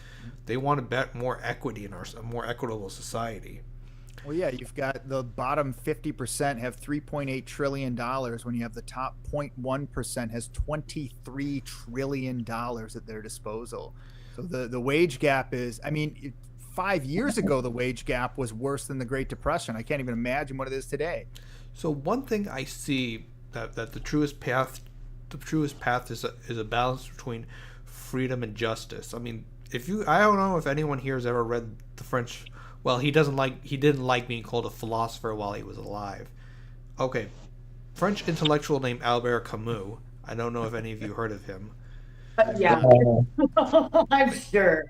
they want to bet more equity in a more equitable society. Well, yeah, you've got the bottom 50% have $3.8 trillion when you have the top 0.1% has $23 trillion at their disposal. So the wage gap is, I mean, 5 years ago, the wage gap was worse than the Great Depression. I can't even imagine what it is today. So one thing I see that the truest path is a balance between freedom and justice. I mean, I don't know if anyone here has ever read the French. Well, he didn't like being called a philosopher while he was alive. Okay, French intellectual named Albert Camus. I don't know if any of you heard of him. Yeah, I'm sure.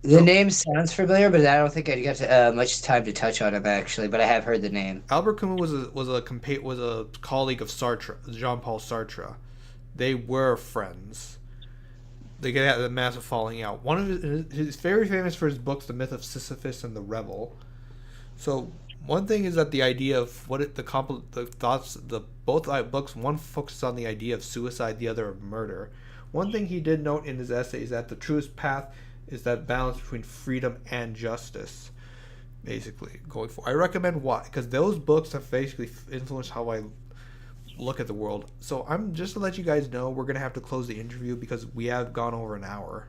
The name sounds familiar, but I don't think I got much time to touch on him actually. But I have heard the name. Albert Camus was a colleague of Sartre, Jean-Paul Sartre. They were friends. They had a massive falling out. One of his very famous for his books, The Myth of Sisyphus and The Rebel. So one thing is that the idea of both books, one focuses on the idea of suicide, the other of murder. One thing he did note in his essay is that the truest path is that balance between freedom and justice, basically going for. I recommend because those books have basically influenced how I look at the world. So I'm just to let you guys know, we're gonna have to close the interview because we have gone over an hour.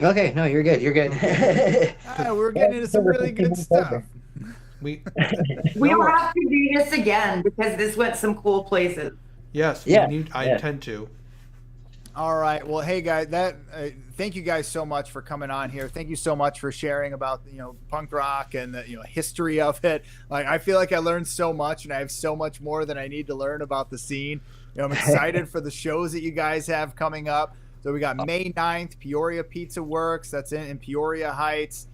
Okay, no, you're good. You're good. We're getting into some really good stuff. We We'll have to do this again because this went some cool places. Yes, I intend to. All right. Well, hey guys, thank you guys so much for coming on here. Thank you so much for sharing about punk rock and the history of it. Like, I feel like I learned so much, and I have so much more that I need to learn about the scene. I'm excited for the shows that you guys have coming up. So we got May 9th, Peoria Pizza Works. That's in Peoria Heights.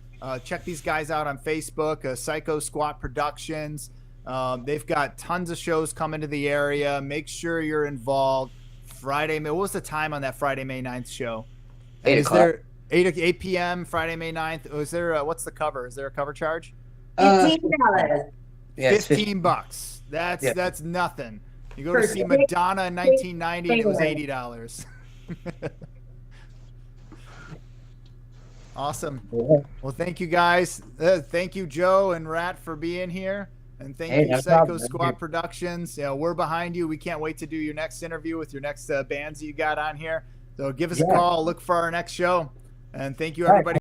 Check these guys out on Facebook. Psycho Squat Productions. They've got tons of shows coming to the area. Make sure you're involved. Friday, what was the time on that Friday, May 9th show? 8 o'clock. There 8 p.m. Friday, May 9th. Was there what's the cover? Is there a cover charge? $15. Yeah, $15. That's nothing. You go to see Madonna in 1990 and it was $80. Awesome. Well, thank you guys. Thank you, Joe and Rat, for being here. And thank you, Psycho Squad Productions. We're behind you. We can't wait to do your next interview with your next bands that you got on here. So give us a call. Look for our next show. And thank you, everybody.